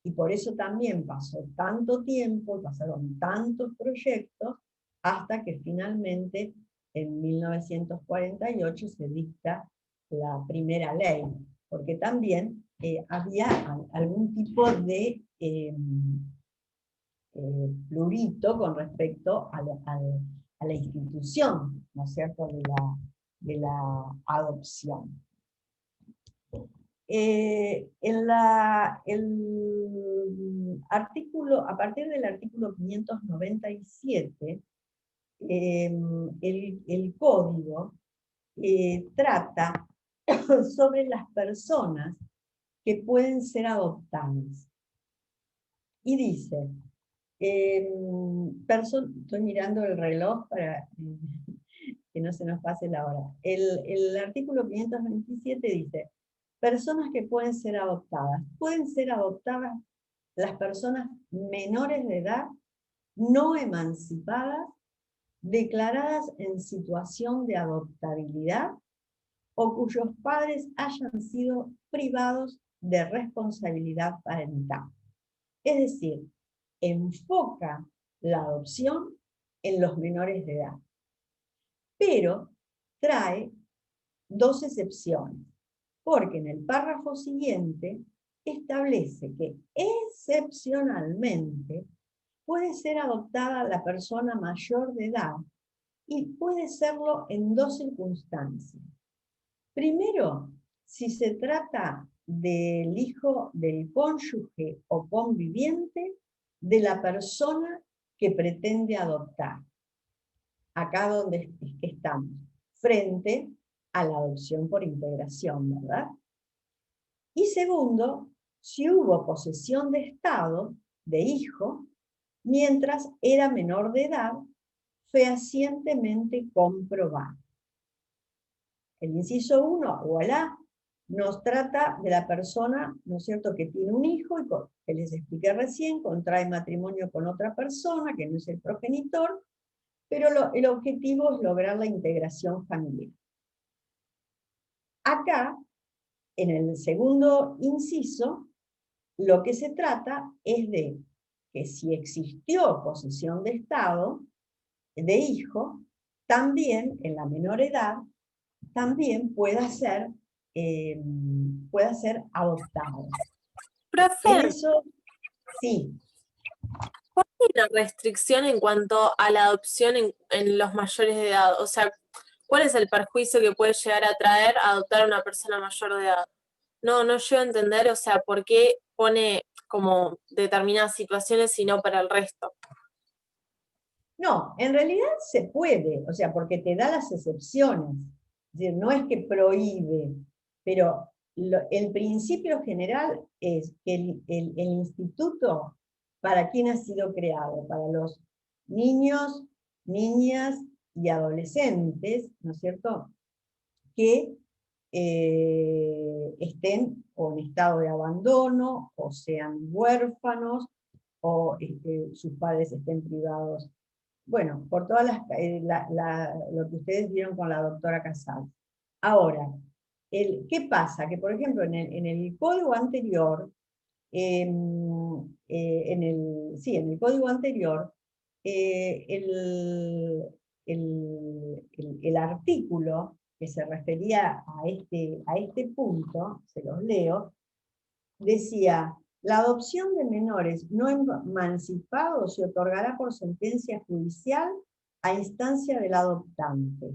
Y por eso también pasó tanto tiempo, pasaron tantos proyectos, hasta que finalmente en 1948 se dicta la primera ley, porque también había algún tipo de plurito con respecto a la institución, ¿no es cierto?, de la adopción. A partir del artículo 597, el código trata sobre las personas que pueden ser adoptadas. Y dice, estoy mirando el reloj para que no se nos pase la hora. El artículo 527 dice, personas que pueden ser adoptadas. Pueden ser adoptadas las personas menores de edad, no emancipadas, declaradas en situación de adoptabilidad o cuyos padres hayan sido privados de responsabilidad parental. Es decir, enfoca la adopción en los menores de edad, pero trae dos excepciones, porque en el párrafo siguiente establece que excepcionalmente puede ser adoptada la persona mayor de edad y puede serlo en dos circunstancias. Primero, si se trata del hijo del cónyuge o conviviente de la persona que pretende adoptar. Acá donde estamos, frente a la adopción por integración, ¿verdad? Y segundo, si hubo posesión de estado de hijo mientras era menor de edad, fehacientemente comprobado. El inciso 1, voilà, nos trata de la persona, ¿no es cierto?, que tiene un hijo, y que les expliqué recién, contrae matrimonio con otra persona, que no es el progenitor, pero el objetivo es lograr la integración familiar. Acá, en el segundo inciso, lo que se trata es de que si existió posesión de estado, de hijo, también en la menor edad, también pueda ser adoptado. Profe, En eso, sí. ¿cuál es la restricción en cuanto a la adopción en los mayores de edad? O sea, ¿cuál es el perjuicio que puede llegar a traer adoptar a una persona mayor de edad? No llego a entender, o sea, por qué pone como determinadas situaciones y no para el resto. No, en realidad se puede, o sea, porque te da las excepciones. Es decir, no es que prohíbe, pero el principio general es que el instituto, ¿para quién ha sido creado? Para los niños, niñas y adolescentes, ¿no es cierto?, que estén o en estado de abandono, o sean huérfanos, o sus padres estén privados. Bueno, por todas lo que ustedes vieron con la doctora Casal. Ahora, ¿qué pasa? Que, por ejemplo, en el código anterior, en el código anterior, el artículo que se refería a este punto, se los leo, decía: la adopción de menores no emancipados se otorgará por sentencia judicial a instancia del adoptante.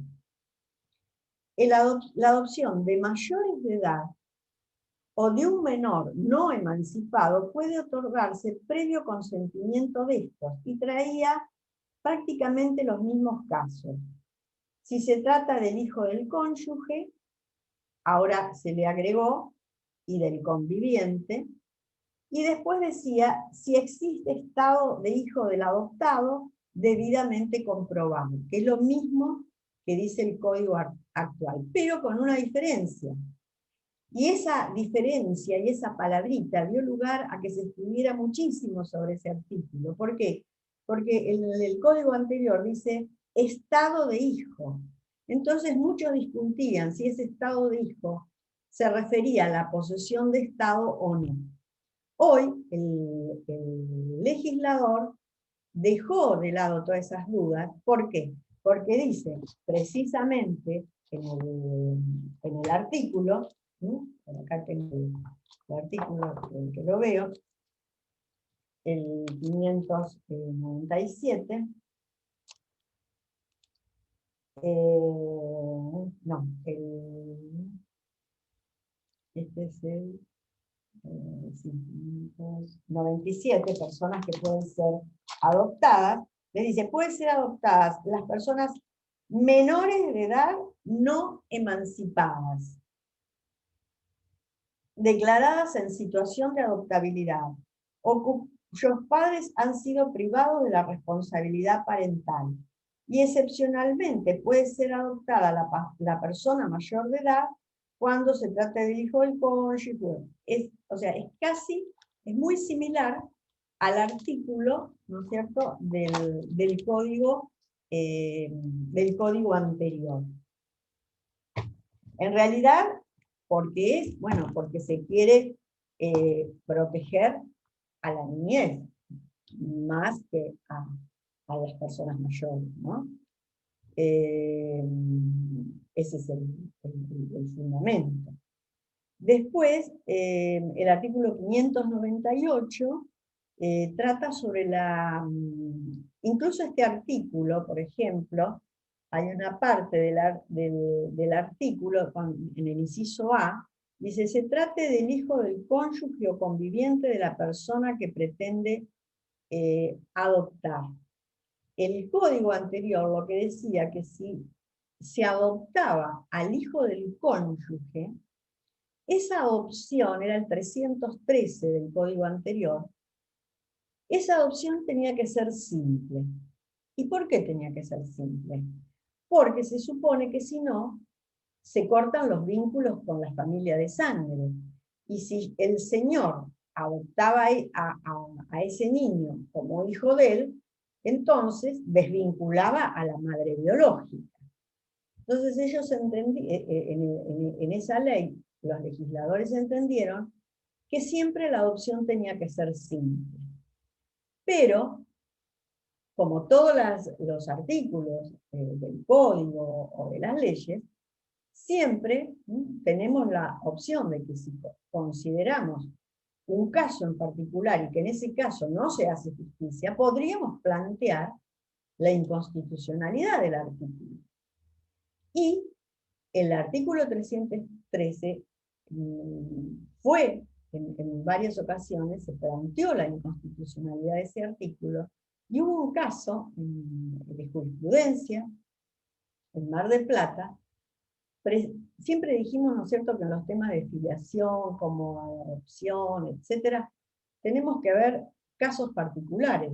La adopción de mayores de edad o de un menor no emancipado puede otorgarse previo consentimiento de estos, y traía prácticamente los mismos casos. Si se trata del hijo del cónyuge, ahora se le agregó, y del conviviente, y después decía, si existe estado de hijo del adoptado, debidamente comprobado, que es lo mismo que dice el código actual, pero con una diferencia. Y esa diferencia y esa palabrita dio lugar a que se escribiera muchísimo sobre ese artículo. ¿Por qué? Porque el código anterior dice estado de hijo. Entonces muchos discutían si ese estado de hijo se refería a la posesión de estado o no. Hoy el legislador dejó de lado todas esas dudas. ¿Por qué? Porque dice precisamente en el artículo, acá tengo el artículo en que lo veo, el 597, no, este es el 97 personas que pueden ser adoptadas. Les dice, pueden ser adoptadas las personas menores de edad no emancipadas, declaradas en situación de adoptabilidad, o cuyos padres han sido privados de la responsabilidad parental. Y excepcionalmente puede ser adoptada la persona mayor de edad cuando se trata del hijo del cónyuge. O sea, es muy similar al artículo, ¿no es cierto?, del código anterior. En realidad, porque se quiere proteger a la niñez, más que a las personas mayores, ¿no? Ese es el fundamento. Después, el artículo 598 trata sobre incluso este artículo, por ejemplo, hay una parte del artículo, en el inciso A, dice, se trate del hijo del cónyuge o conviviente de la persona que pretende adoptar. El código anterior lo que decía que si se adoptaba al hijo del cónyuge, esa adopción era el 313 del código anterior, esa adopción tenía que ser simple. ¿Y por qué tenía que ser simple? Porque se supone que si no, se cortan los vínculos con la familia de sangre. Y si el señor adoptaba a ese niño como hijo de él, entonces desvinculaba a la madre biológica. Entonces ellos en esa ley, los legisladores entendieron que siempre la adopción tenía que ser simple. Pero, como todos los artículos del código o de las leyes, siempre tenemos la opción de que si consideramos un caso en particular y que en ese caso no se hace justicia, podríamos plantear la inconstitucionalidad del artículo. Y el artículo 313 fue, en varias ocasiones, se planteó la inconstitucionalidad de ese artículo, y hubo un caso de jurisprudencia en Mar del Plata. Siempre dijimos, ¿no es cierto?, que en los temas de filiación, como adopción, etcétera, tenemos que ver casos particulares.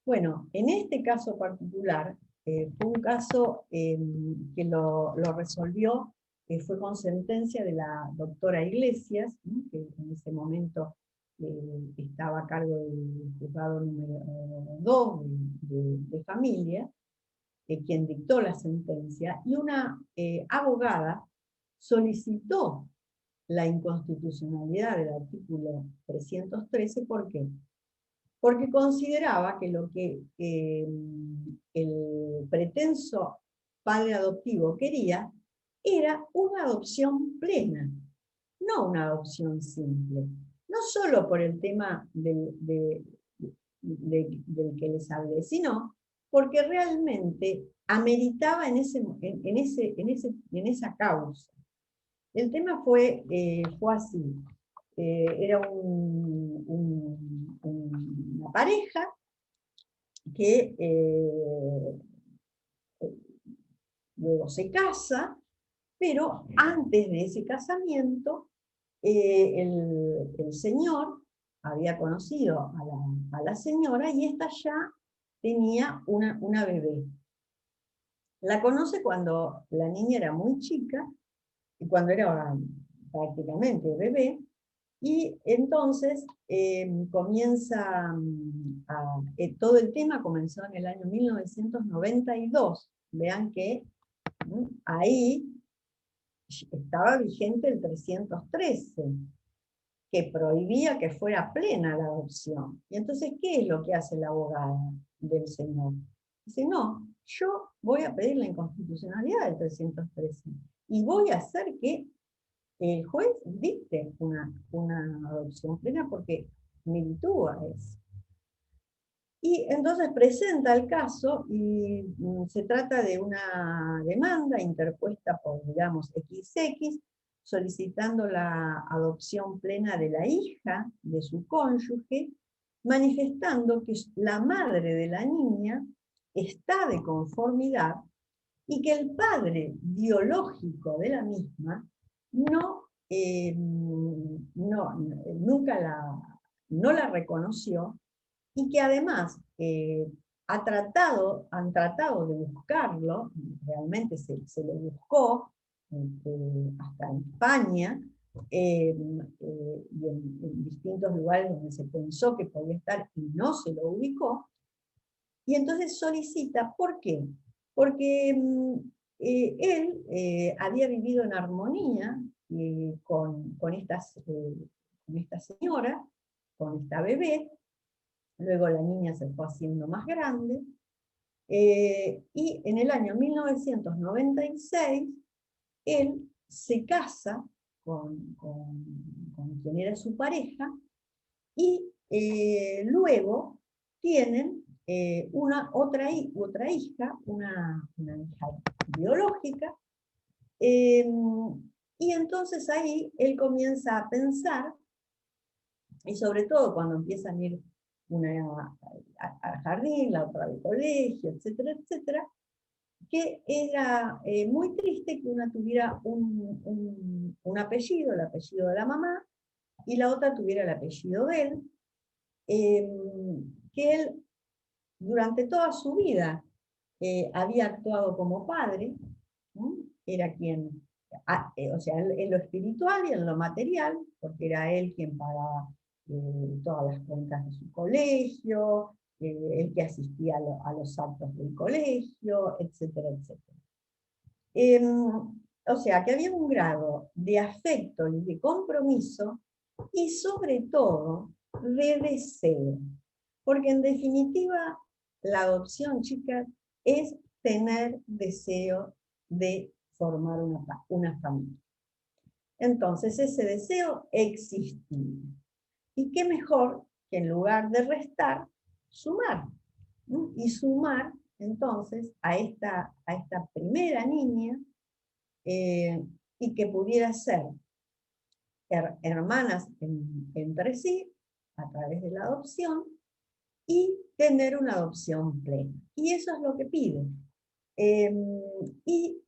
Bueno, en este caso particular, fue un caso que lo resolvió, fue con sentencia de la doctora Iglesias, que en ese momento estaba a cargo del juzgado número 2 de familia, quien dictó la sentencia, y una abogada solicitó la inconstitucionalidad del artículo 313, ¿por qué? Porque consideraba que lo que el pretenso padre adoptivo quería era una adopción plena, no una adopción simple. No solo por el tema del que les hablé, sino porque realmente ameritaba en esa causa. El tema fue así. Era una pareja que luego se casa, pero antes de ese casamiento, el señor había conocido a la señora y esta ya tenía una bebé. La conoce cuando la niña era muy chica, y cuando era prácticamente bebé, y entonces comienza todo el tema comenzó en el año 1992. Vean que ahí estaba vigente el 313, que prohibía que fuera plena la adopción. Y entonces, ¿qué es lo que hace la abogada del señor? Dice, no, yo voy a pedir la inconstitucionalidad del 313 y voy a hacer que el juez dicte una adopción plena porque militúa eso. Y entonces presenta el caso y se trata de una demanda interpuesta por, digamos, XX solicitando la adopción plena de la hija de su cónyuge, manifestando que la madre de la niña está de conformidad y que el padre biológico de la misma nunca no la reconoció, y que además han tratado de buscarlo, realmente se lo buscó hasta en España, y en distintos lugares donde se pensó que podía estar y no se lo ubicó, y entonces solicita. ¿Por qué? Porque él había vivido en armonía con esta señora, con esta bebé. Luego la niña se fue haciendo más grande, y en el año 1996 él se casa con quien era su pareja, y luego tienen otra hija, una hija biológica, y entonces ahí él comienza a pensar, y sobre todo cuando empiezan a ir una al jardín, la otra al colegio, etcétera, etcétera, que era muy triste que una tuviera un apellido, el apellido de la mamá, y la otra tuviera el apellido de él, que él durante toda su vida había actuado como padre, ¿no? Era quien, o sea, en lo espiritual y en lo material, porque era él quien pagaba todas las cuentas de su colegio, el que asistía a los actos del colegio, etcétera, etcétera. O sea, que había un grado de afecto y de compromiso, y sobre todo de deseo. Porque en definitiva, la adopción, chicas, es tener deseo de formar una familia. Entonces ese deseo existía. Y qué mejor que en lugar de restar, sumar. ¿No? Y sumar entonces a esta primera niña, y que pudiera ser hermanas entre sí, a través de la adopción, y tener una adopción plena. Y eso es lo que pide. Y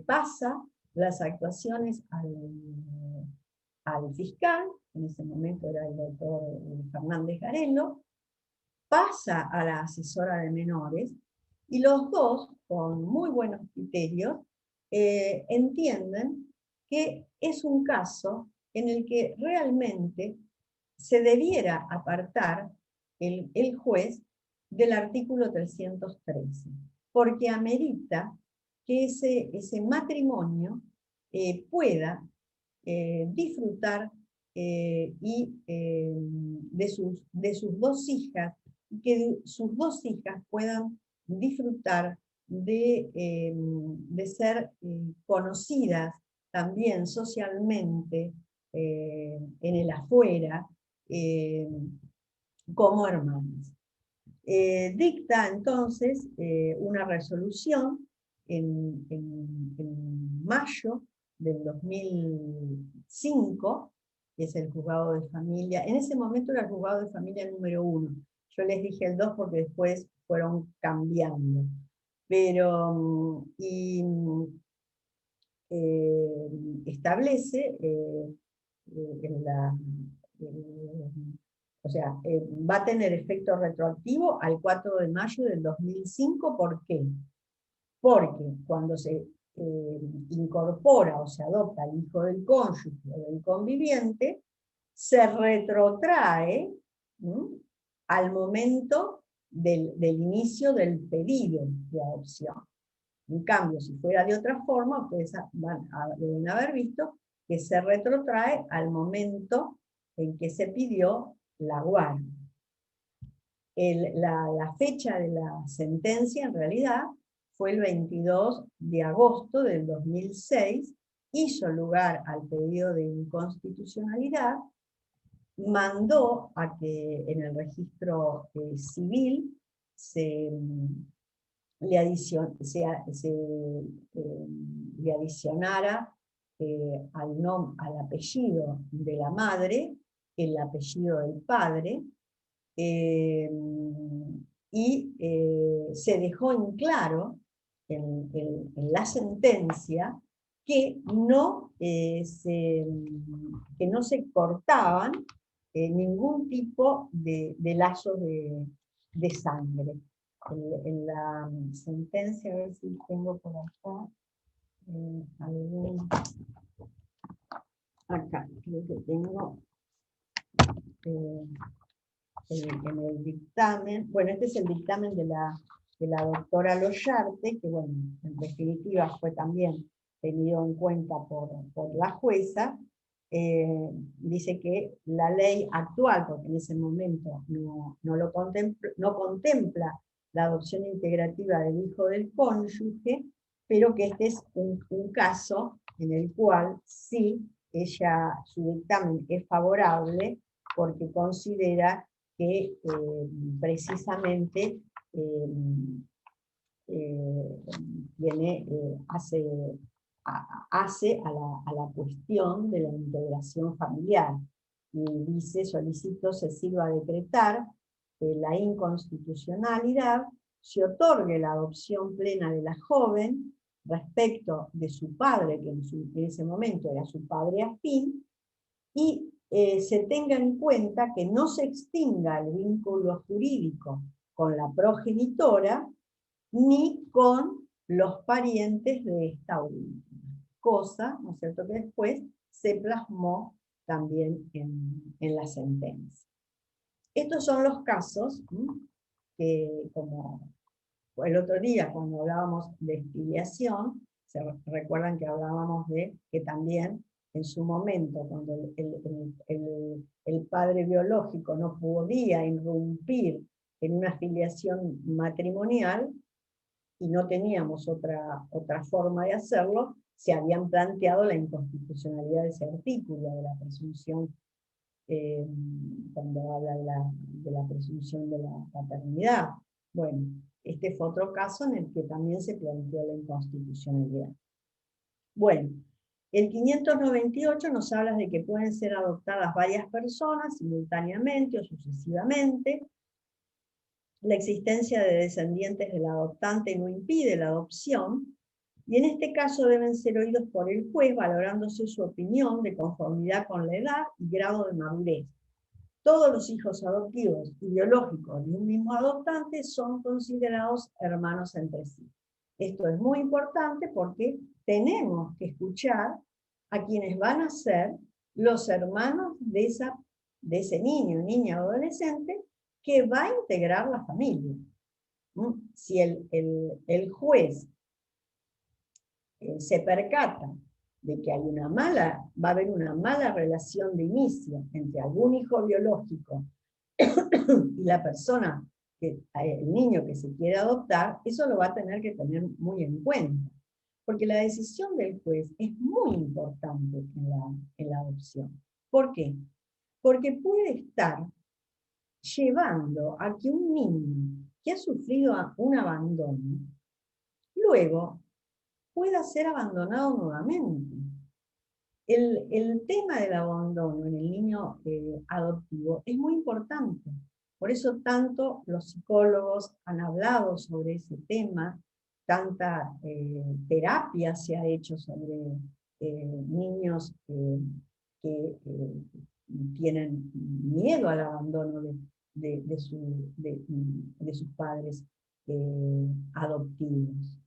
pasa las actuaciones al fiscal, en ese momento era el doctor Fernández Garelo, pasa a la asesora de menores, y los dos, con muy buenos criterios, entienden que es un caso en el que realmente se debiera apartar el juez del artículo 313, porque amerita que ese matrimonio pueda disfrutar de sus dos hijas, y que sus dos hijas puedan disfrutar de ser conocidas también socialmente en el afuera, como hermanas. Dicta entonces una resolución en mayo del 2005, que es el juzgado de familia. En ese momento era el juzgado de familia número 1. Yo les dije el 2 porque después fueron cambiando. Pero, establece o sea, va a tener efecto retroactivo al 4 de mayo del 2005. ¿Por qué? Porque cuando se incorpora o se adopta el hijo del cónyuge o del conviviente, se retrotrae al momento del inicio del pedido de adopción. En cambio, si fuera de otra forma, ustedes deben haber visto que se retrotrae al momento en que se pidió la guardia. La fecha de la sentencia, en realidad, fue el 22 de agosto del 2006, hizo lugar al pedido de inconstitucionalidad, mandó a que en el registro civil se le adicionara al apellido de la madre el apellido del padre, y se dejó en claro en la sentencia que no se cortaban ningún tipo de lazos de sangre. En la sentencia, a ver si tengo por acá algún... Acá, creo que tengo en el dictamen. Bueno, este es el dictamen de la doctora Loyarte, que bueno, en definitiva fue también tenido en cuenta por la jueza. Dice que la ley actual, porque en ese momento no contempla la adopción integrativa del hijo del cónyuge, pero que este es un caso en el cual sí, su dictamen es favorable, porque considera que precisamente hace a la cuestión de la integración familiar. Y dice: solicito se sirva a decretar la inconstitucionalidad, se otorgue la adopción plena de la joven respecto de su padre, que en ese momento era su padre afín, y se tenga en cuenta que no se extinga el vínculo jurídico con la progenitora ni con los parientes de esta última. Cosa, ¿no es cierto?, que después se plasmó también en la sentencia. Estos son los casos que, como el otro día cuando hablábamos de filiación, se recuerdan que hablábamos de que también en su momento, cuando el padre biológico no podía irrumpir en una filiación matrimonial y no teníamos otra forma de hacerlo, se habían planteado la inconstitucionalidad de ese artículo de la presunción, cuando habla de la presunción de la paternidad. Bueno, este fue otro caso en el que también se planteó la inconstitucionalidad. Bueno, el 598 nos habla de que pueden ser adoptadas varias personas simultáneamente o sucesivamente. La existencia de descendientes del adoptante no impide la adopción, y en este caso deben ser oídos por el juez, valorándose su opinión de conformidad con la edad y grado de madurez. Todos los hijos adoptivos y biológicos de un mismo adoptante son considerados hermanos entre sí. Esto es muy importante porque tenemos que escuchar a quienes van a ser los hermanos de ese niño, niña o adolescente que va a integrar la familia. Si el juez se percata de que va a haber una mala relación de inicio entre algún hijo biológico y la persona, el niño que se quiere adoptar, eso lo va a tener que tener muy en cuenta. Porque la decisión del juez es muy importante en la adopción. ¿Por qué? Porque puede estar llevando a que un niño que ha sufrido un abandono, luego pueda ser abandonado nuevamente. El tema del abandono en el niño adoptivo es muy importante. Por eso tanto los psicólogos han hablado sobre ese tema, tanta terapia se ha hecho sobre niños que tienen miedo al abandono de sus padres adoptivos.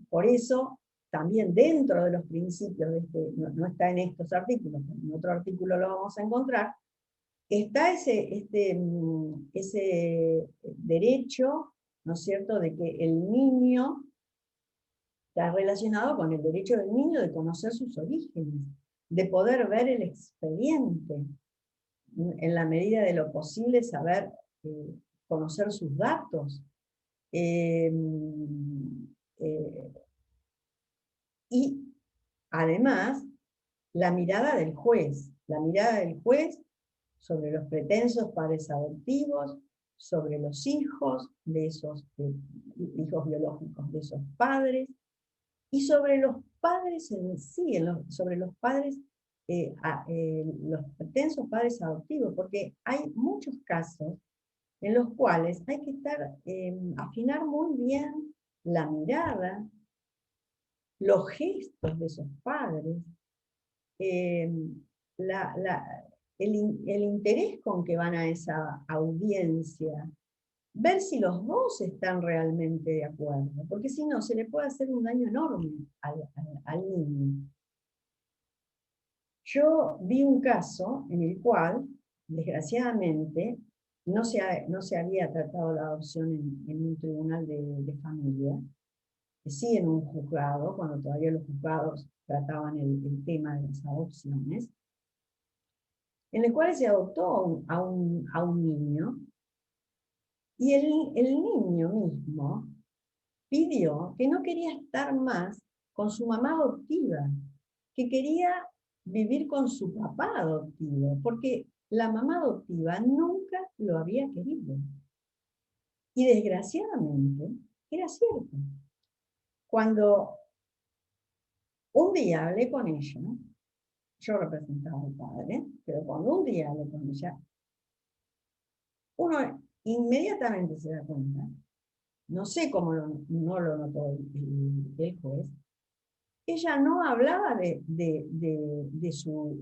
Por eso, también dentro de los principios, no está en estos artículos, en otro artículo lo vamos a encontrar, está ese derecho, ¿no es cierto?, de que el niño está relacionado con el derecho del niño de conocer sus orígenes, de poder ver el expediente, en la medida de lo posible saber conocer sus datos. Y además, la mirada del juez sobre los pretensos padres adoptivos, sobre los hijos de esos hijos biológicos de esos padres, y sobre los padres en sí, sobre los padres, los pretensos padres adoptivos, porque hay muchos casos en los cuales hay que afinar muy bien la mirada, los gestos de esos padres, el interés con que van a esa audiencia, ver si los dos están realmente de acuerdo, porque si no, se le puede hacer un daño enorme al niño. Yo vi un caso en el cual, desgraciadamente, no se había tratado la adopción en un tribunal de familia, sí en un juzgado, cuando todavía los juzgados trataban el tema de las adopciones, en el cual se adoptó a un niño, y el niño mismo pidió que no quería estar más con su mamá adoptiva, que quería vivir con su papá adoptivo, porque la mamá adoptiva nunca lo había querido. Y desgraciadamente era cierto. Cuando un día hablé con ella, yo representaba al padre, pero cuando un día hablé con ella, uno inmediatamente se da cuenta, no sé cómo no lo notó el juez, ella no hablaba de su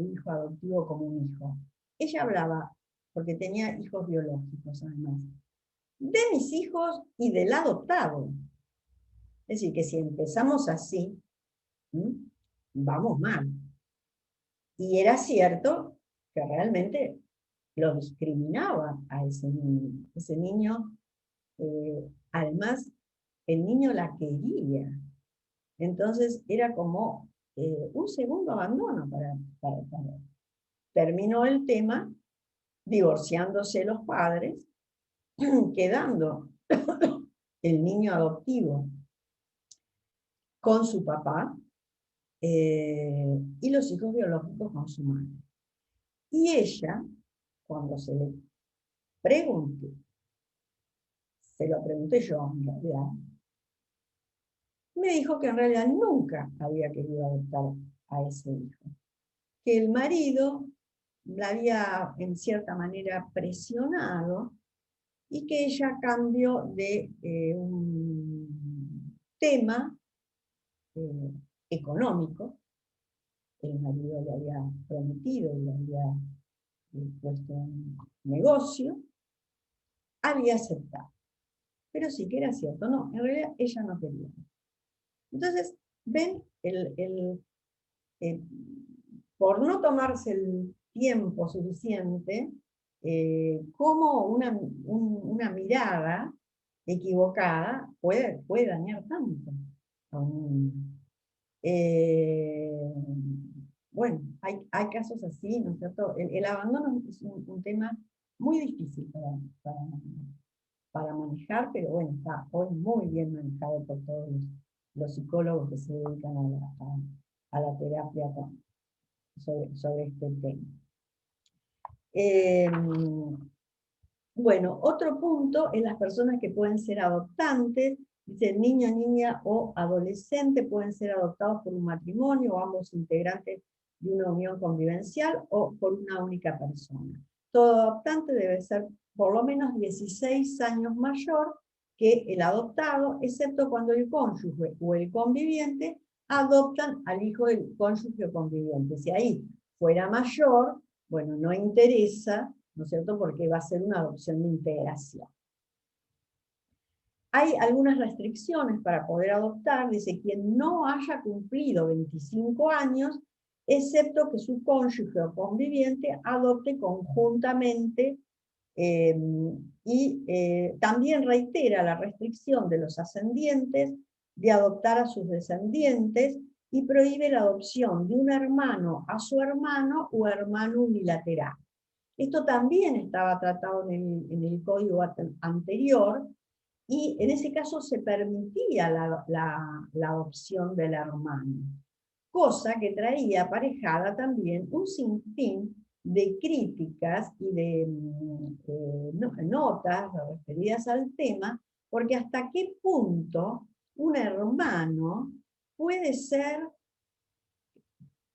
hijo adoptivo como un hijo. Ella hablaba, porque tenía hijos biológicos además, de mis hijos y del adoptado. Es decir, que si empezamos así, vamos mal. Y era cierto que realmente lo discriminaba a ese niño. Ese niño, además, el niño la quería. Entonces era como un segundo abandono para. Terminó el tema divorciándose los padres, quedando el niño adoptivo con su papá y los hijos biológicos con su madre. Y ella, cuando se le pregunté, se lo pregunté yo en realidad, me dijo que en realidad nunca había querido adoptar a ese hijo. Que el marido la había en cierta manera presionado y que ella a cambio de un tema económico, el marido le había prometido y le había puesto un negocio, había aceptado. Pero sí que era cierto, no, en realidad ella no quería. Entonces, ven, por no tomarse el tiempo suficiente, cómo una mirada equivocada puede dañar tanto a un niño. Bueno, hay casos así, ¿no es cierto? El abandono es un tema muy difícil para manejar, pero bueno, está hoy muy bien manejado por todos los psicólogos que se dedican a la terapia sobre este tema. Bueno, otro punto es las personas que pueden ser adoptantes. Dice, niño, niña o adolescente pueden ser adoptados por un matrimonio o ambos integrantes de una unión convivencial o por una única persona. Todo adoptante debe ser por lo menos 16 años mayor que el adoptado, excepto cuando el cónyuge o el conviviente adoptan al hijo del cónyuge o conviviente. Si ahí fuera mayor, bueno, no interesa, ¿no es cierto?, porque va a ser una adopción de integración. Hay algunas restricciones para poder adoptar, dice, quien no haya cumplido 25 años, excepto que su cónyuge o conviviente adopte conjuntamente, también reitera la restricción de los ascendientes de adoptar a sus descendientes y prohíbe la adopción de un hermano a su hermano o hermano unilateral. Esto también estaba tratado en el código anterior, y en ese caso se permitía la adopción del hermano, cosa que traía aparejada también un sinfín de críticas y de notas referidas al tema, porque hasta qué punto un hermano puede ser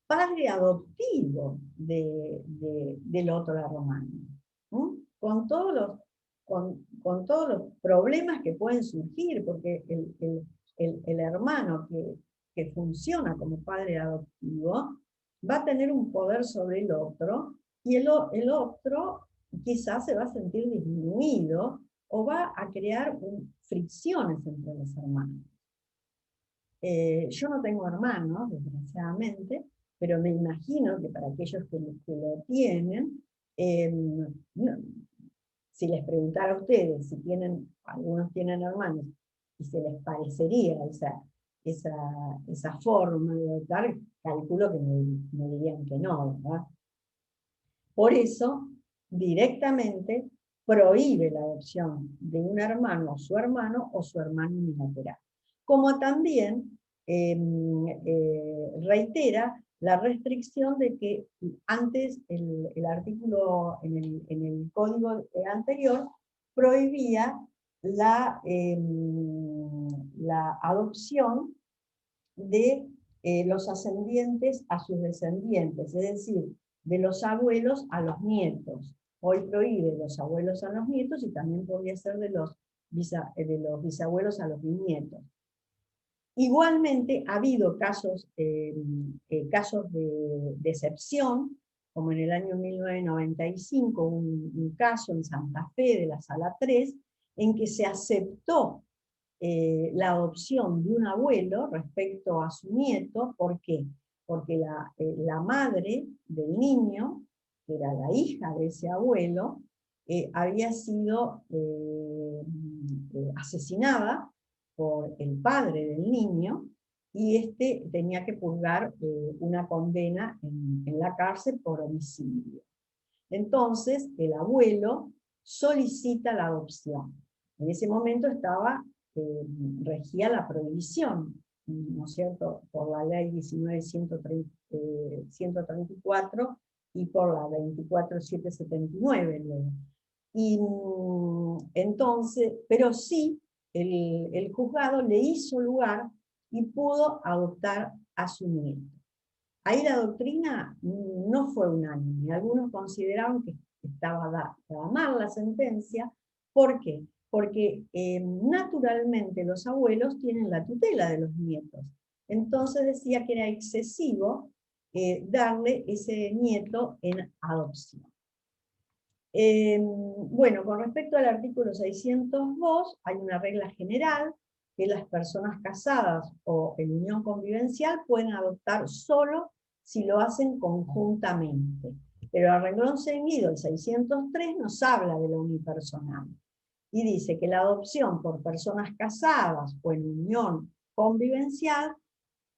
padre adoptivo del otro hermano, ¿no? Con todos los problemas que pueden surgir, porque el hermano que funciona como padre adoptivo va a tener un poder sobre el otro, y el otro quizás se va a sentir disminuido o va a crear fricciones entre los hermanos. Yo no tengo hermanos, desgraciadamente, pero me imagino que para aquellos que lo tienen, si les preguntara a ustedes si algunos tienen hermanos, y se les parecería esa forma de adoptar, calculo que me dirían que no, ¿verdad? Por eso, directamente prohíbe la adopción de un hermano o su hermano unilateral. Como también reitera la restricción de que antes el artículo en el código anterior prohibía la adopción de los ascendientes a sus descendientes, es decir, de los abuelos a los nietos. Hoy prohíbe los abuelos a los nietos y también podría ser de los bisabuelos a los bisnietos. Igualmente ha habido casos de excepción, como en el año 1995, un caso en Santa Fe de la Sala 3, en que se aceptó la adopción de un abuelo respecto a su nieto. ¿Por qué? Porque la madre del niño, que era la hija de ese abuelo, había sido asesinada por el padre del niño, y este tenía que purgar una condena en la cárcel por homicidio. Entonces, el abuelo solicita la adopción. En ese momento regía la prohibición, ¿no es cierto?, por la ley 19.134 y por la 24.779. Y entonces, pero sí, el juzgado le hizo lugar y pudo adoptar a su nieto. Ahí la doctrina no fue unánime. Algunos consideraron que estaba dada mal la sentencia. ¿Por qué? Porque naturalmente los abuelos tienen la tutela de los nietos. Entonces decía que era excesivo darle ese nieto en adopción. Bueno, con respecto al artículo 602, hay una regla general que las personas casadas o en unión convivencial pueden adoptar solo si lo hacen conjuntamente. Pero a renglón seguido, el 603 nos habla de lo unipersonal. Y dice que la adopción por personas casadas o en unión convivencial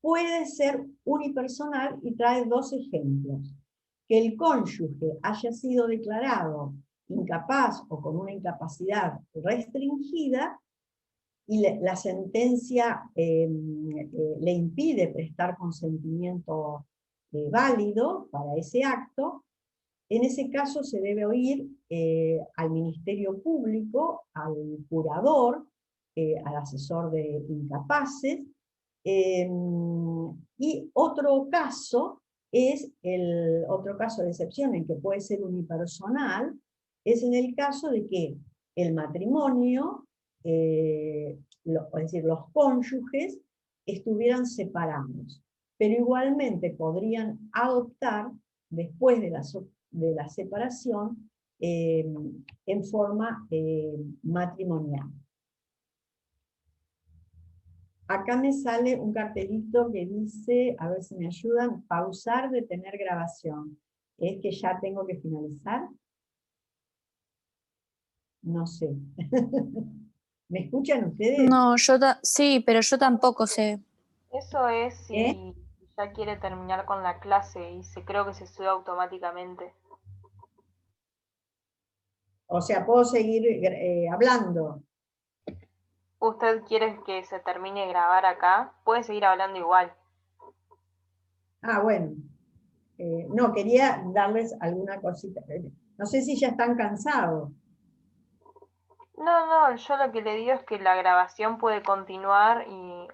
puede ser unipersonal, y trae dos ejemplos. Que el cónyuge haya sido declarado incapaz o con una incapacidad restringida, y la sentencia le impide prestar consentimiento válido para ese acto. En ese caso se debe oír al Ministerio Público, al curador, al asesor de incapaces, y otro caso de excepción en que puede ser unipersonal, es en el caso de que el matrimonio, es decir, los cónyuges, estuvieran separados, pero igualmente podrían adoptar después de la separación en forma matrimonial. Acá me sale un cartelito que dice, a ver si me ayudan, pausar, detener grabación. ¿Es que ya tengo que finalizar? No sé. ¿Me escuchan ustedes? No, sí, pero yo tampoco sé. Eso es si ya quiere terminar con la clase y creo que se sube automáticamente. O sea, puedo seguir hablando. ¿Usted quiere que se termine de grabar acá? Puede seguir hablando igual. Ah, bueno. No, quería darles alguna cosita. No sé si ya están cansados. No, yo lo que le digo es que la grabación puede continuar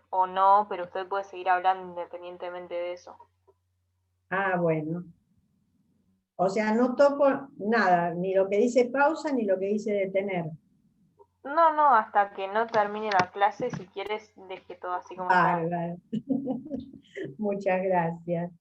o no, pero usted puede seguir hablando independientemente de eso. Ah, bueno. O sea, no toco nada, ni lo que dice pausa, ni lo que dice detener. No, hasta que no termine la clase, si quieres, deje todo así como está. Bárbaro. Muchas gracias.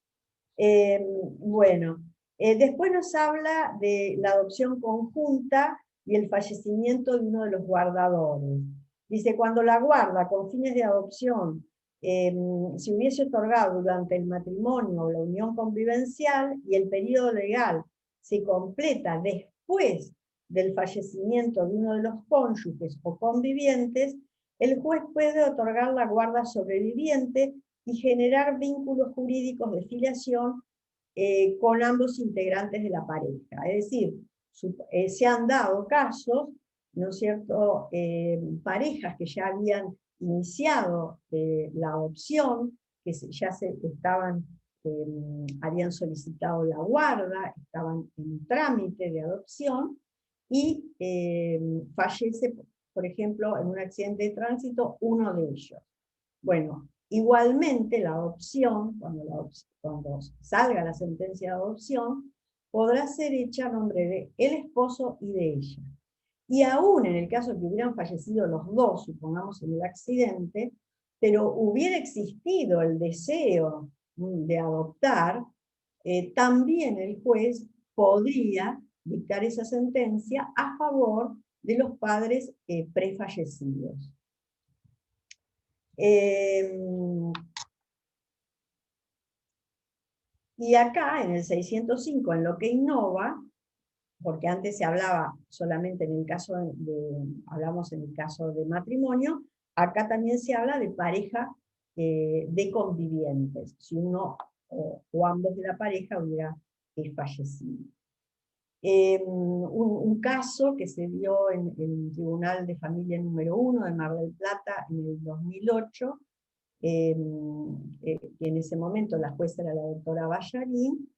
Bueno, después nos habla de la adopción conjunta y el fallecimiento de uno de los guardadores. Dice, cuando la guarda con fines de adopción se hubiese otorgado durante el matrimonio o la unión convivencial y el periodo legal se completa después del fallecimiento de uno de los cónyuges o convivientes, el juez puede otorgar la guarda sobreviviente y generar vínculos jurídicos de filiación con ambos integrantes de la pareja. Es decir, se han dado casos, ¿no es cierto?, parejas que ya habían iniciado la adopción, que habían solicitado la guarda, estaban en trámite de adopción, y fallece, por ejemplo, en un accidente de tránsito, uno de ellos. Bueno, igualmente la adopción, cuando salga la sentencia de adopción, podrá ser hecha a nombre de el esposo y de ella. Y aún en el caso que hubieran fallecido los dos, supongamos en el accidente, pero hubiera existido el deseo de adoptar, también el juez podría dictar esa sentencia a favor de los padres prefallecidos. Y acá, en el 605, en lo que innova, porque antes se hablaba solamente en el caso hablamos en el caso de matrimonio, acá también se habla de pareja de convivientes, si uno o ambos de la pareja hubiera fallecido. Un caso que se dio en el Tribunal de Familia número 1 de Mar del Plata en el 2008, en ese momento la jueza era la doctora Ballarín,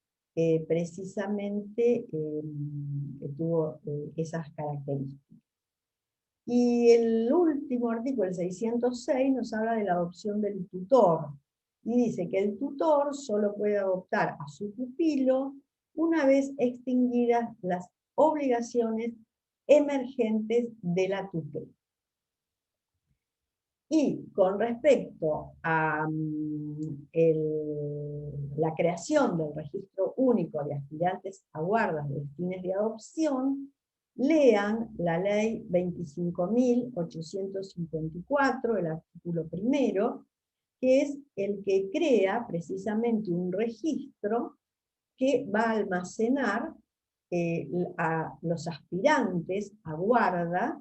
precisamente tuvo esas características. Y el último artículo, el 606, nos habla de la adopción del tutor, y dice que el tutor solo puede adoptar a su pupilo una vez extinguidas las obligaciones emergentes de la tutela. Y con respecto a la creación del registro único de aspirantes a guardas de fines de adopción, lean la ley 25.854, el artículo 1, que es el que crea precisamente un registro que va a almacenar a los aspirantes a guarda.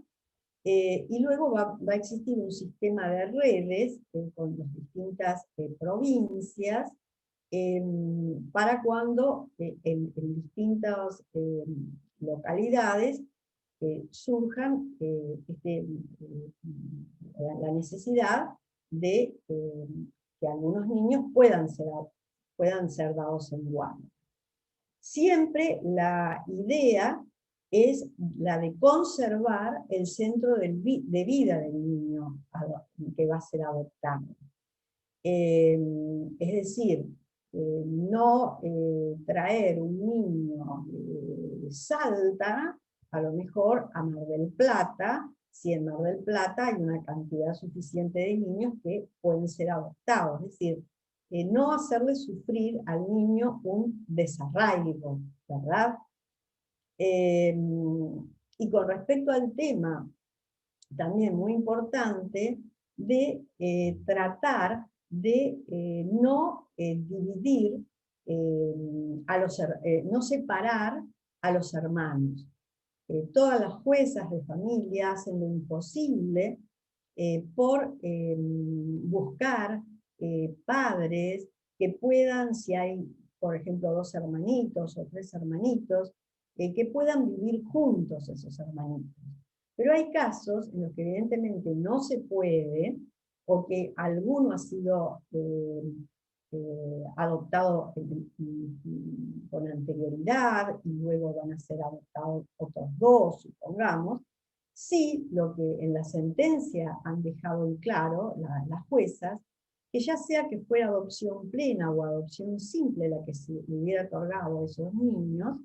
Y luego va a existir un sistema de redes con las distintas provincias para cuando en distintas localidades surjan la necesidad de que algunos niños puedan ser dados en guarda. Siempre la idea es la de conservar el centro de vida del niño que va a ser adoptado. Es decir, no traer un niño de Salta, a lo mejor a Mar del Plata, si en Mar del Plata hay una cantidad suficiente de niños que pueden ser adoptados. Es decir, no hacerle sufrir al niño un desarraigo, ¿verdad? Y con respecto al tema, también muy importante, de tratar de no dividir, no separar a los hermanos. Todas las juezas de familia hacen lo imposible por buscar padres que puedan, si hay, por ejemplo, 2 hermanitos o 3 hermanitos, que puedan vivir juntos esos hermanitos. Pero hay casos en los que evidentemente no se puede, porque alguno ha sido adoptado con anterioridad y luego van a ser adoptados otros 2, supongamos, sí, lo que en la sentencia han dejado en claro las juezas, que ya sea que fuera adopción plena o adopción simple la que se hubiera otorgado a esos niños,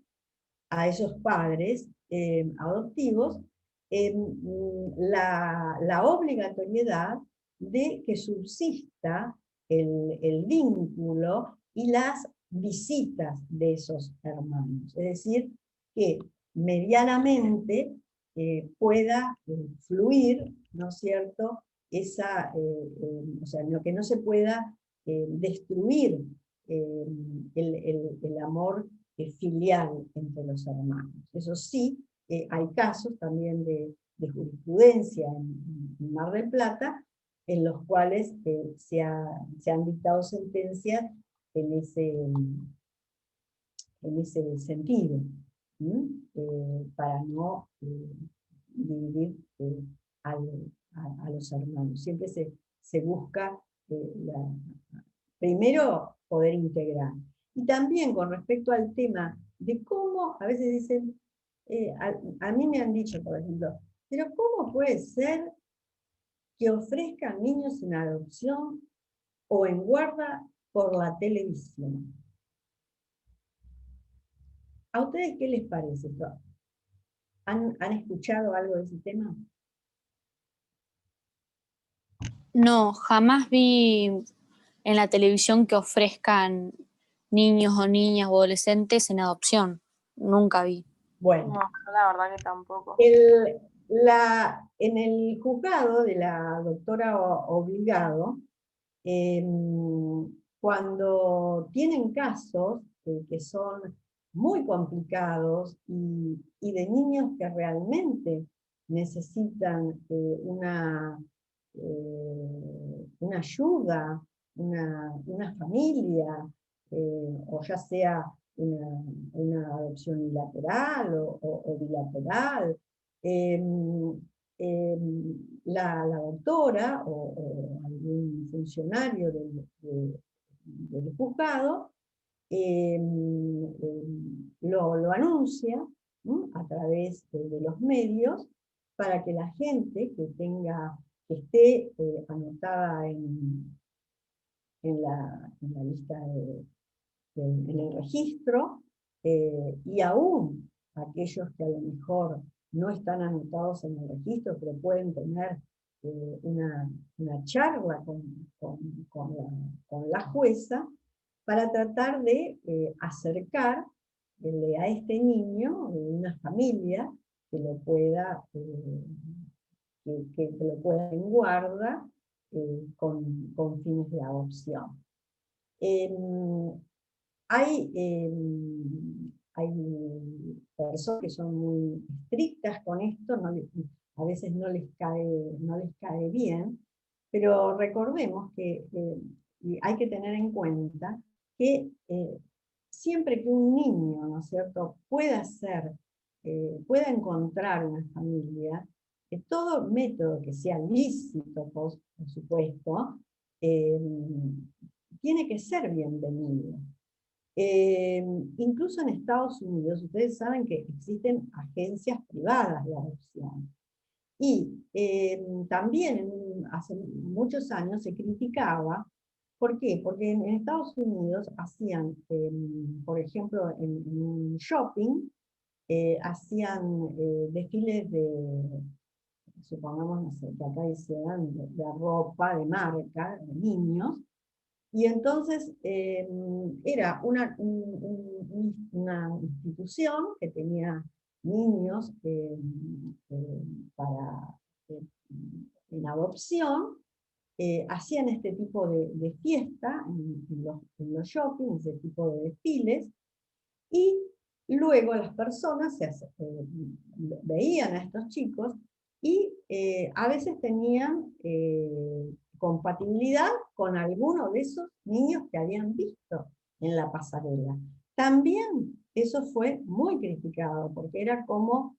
a esos padres adoptivos, la obligatoriedad de que subsista el vínculo y las visitas de esos hermanos. Es decir, que medianamente pueda fluir, ¿no es cierto?, o sea, que no se pueda destruir el amor filial entre los hermanos. Eso sí, hay casos también de jurisprudencia en Mar del Plata, en los cuales se han dictado sentencias en ese sentido, para no dividir a los hermanos. Siempre se busca primero poder integrar. Y también con respecto al tema de cómo, a veces dicen, a mí me han dicho, por ejemplo, pero ¿cómo puede ser que ofrezcan niños en adopción o en guarda por la televisión? ¿A ustedes qué les parece esto? ¿Han escuchado algo de ese tema? No, jamás vi en la televisión que ofrezcan niños o niñas o adolescentes en adopción. Nunca vi. Bueno. No, yo la verdad que tampoco. En el juzgado de la doctora Obligado, cuando tienen casos que son muy complicados y de niños que realmente necesitan una ayuda, una familia, o ya sea una adopción unilateral o bilateral, la doctora o algún funcionario del juzgado lo anuncia, ¿no?, a través de los medios, para que la gente que esté anotada en la lista en el registro, y aún aquellos que a lo mejor no están anotados en el registro, pero pueden tener una charla con la jueza, para tratar de acercar a este niño una familia que lo pueda que lo pueda en guarda con fines de adopción. Hay personas que son muy estrictas con esto, a veces no les cae bien, pero recordemos que y hay que tener en cuenta que siempre que un niño, ¿no es cierto?, pueda encontrar una familia, que todo método que sea lícito, por supuesto, tiene que ser bienvenido. Incluso en Estados Unidos, ustedes saben que existen agencias privadas de adopción. Y también hace muchos años se criticaba. ¿Por qué? Porque en Estados Unidos hacían, por ejemplo, en un shopping, hacían desfiles supongamos, no sé, que acá hicieran de ropa, de marca, de niños, y entonces era una institución que tenía niños en adopción, hacían este tipo de fiesta en los shoppings, ese tipo de desfiles, y luego las personas veían a estos chicos y a veces tenían compatibilidad con alguno de esos niños que habían visto en la pasarela. También eso fue muy criticado, porque era como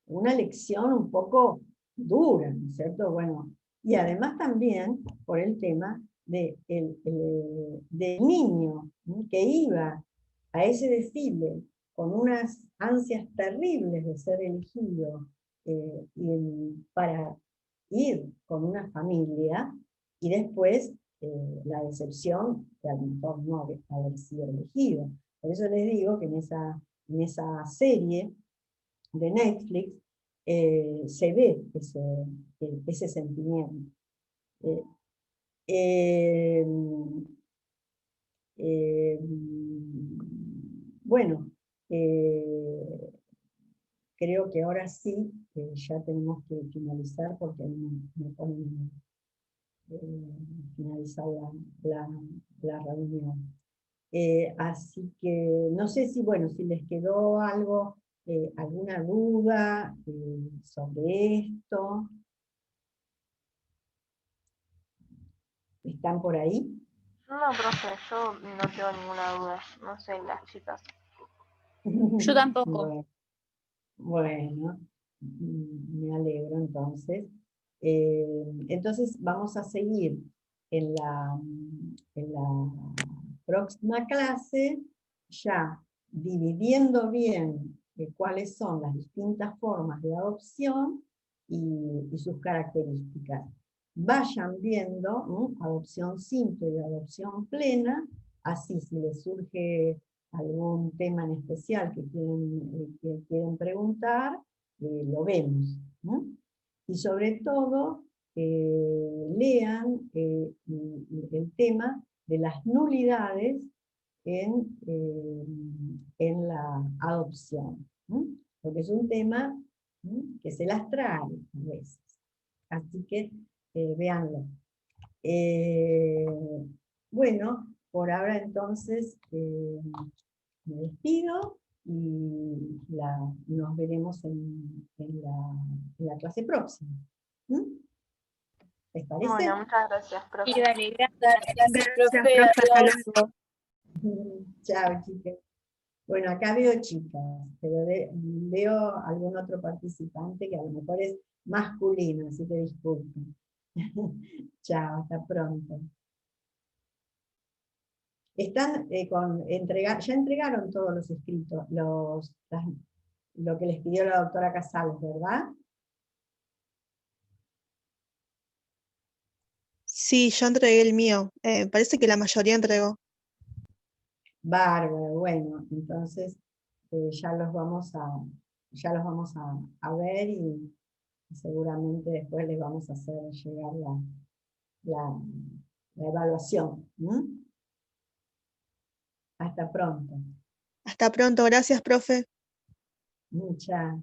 una lección un poco dura, ¿no es cierto? Bueno, y además también por el tema del niño, ¿no?, que iba a ese desfile con unas ansias terribles de ser elegido para ir con una familia, y después la decepción de a lo mejor no haber sido elegido. Por eso les digo que en esa serie de Netflix se ve ese sentimiento. Bueno, creo que ahora sí ya tenemos que finalizar porque me ponen finalizar la reunión. Así que no sé si, bueno, si les quedó algo, alguna duda sobre esto. ¿Están por ahí? No, profe, yo no tengo ninguna duda. No sé, las chicas. Yo tampoco. Bueno, me alegro entonces. Entonces vamos a seguir en la próxima clase, ya dividiendo bien cuáles son las distintas formas de adopción y sus características. Vayan viendo adopción simple y adopción plena, así si les surge algún tema en especial que quieren preguntar, lo vemos, ¿no? Y sobre todo, lean el tema de las nulidades en la adopción, ¿no?, porque es un tema que se las trae a veces. Así que véanlo. Bueno, por ahora entonces me despido y nos veremos en la clase próxima. ¿Les parece? Bueno, muchas gracias, profe. Y dale, gracias. Gracias, profe. Hasta Adiós. luego. Chao, chicas. Bueno, acá veo chicas, pero veo algún otro participante que a lo mejor es masculino, así que disculpen. Chao, hasta pronto. Están ya entregaron todos los escritos, lo que les pidió la doctora Casals, ¿verdad? Sí, yo entregué el mío. Parece que la mayoría entregó. Bárbaro, bueno, entonces ya los vamos a ver y seguramente después les vamos a hacer llegar la evaluación. Hasta pronto. Hasta pronto, gracias, profe. Muchas.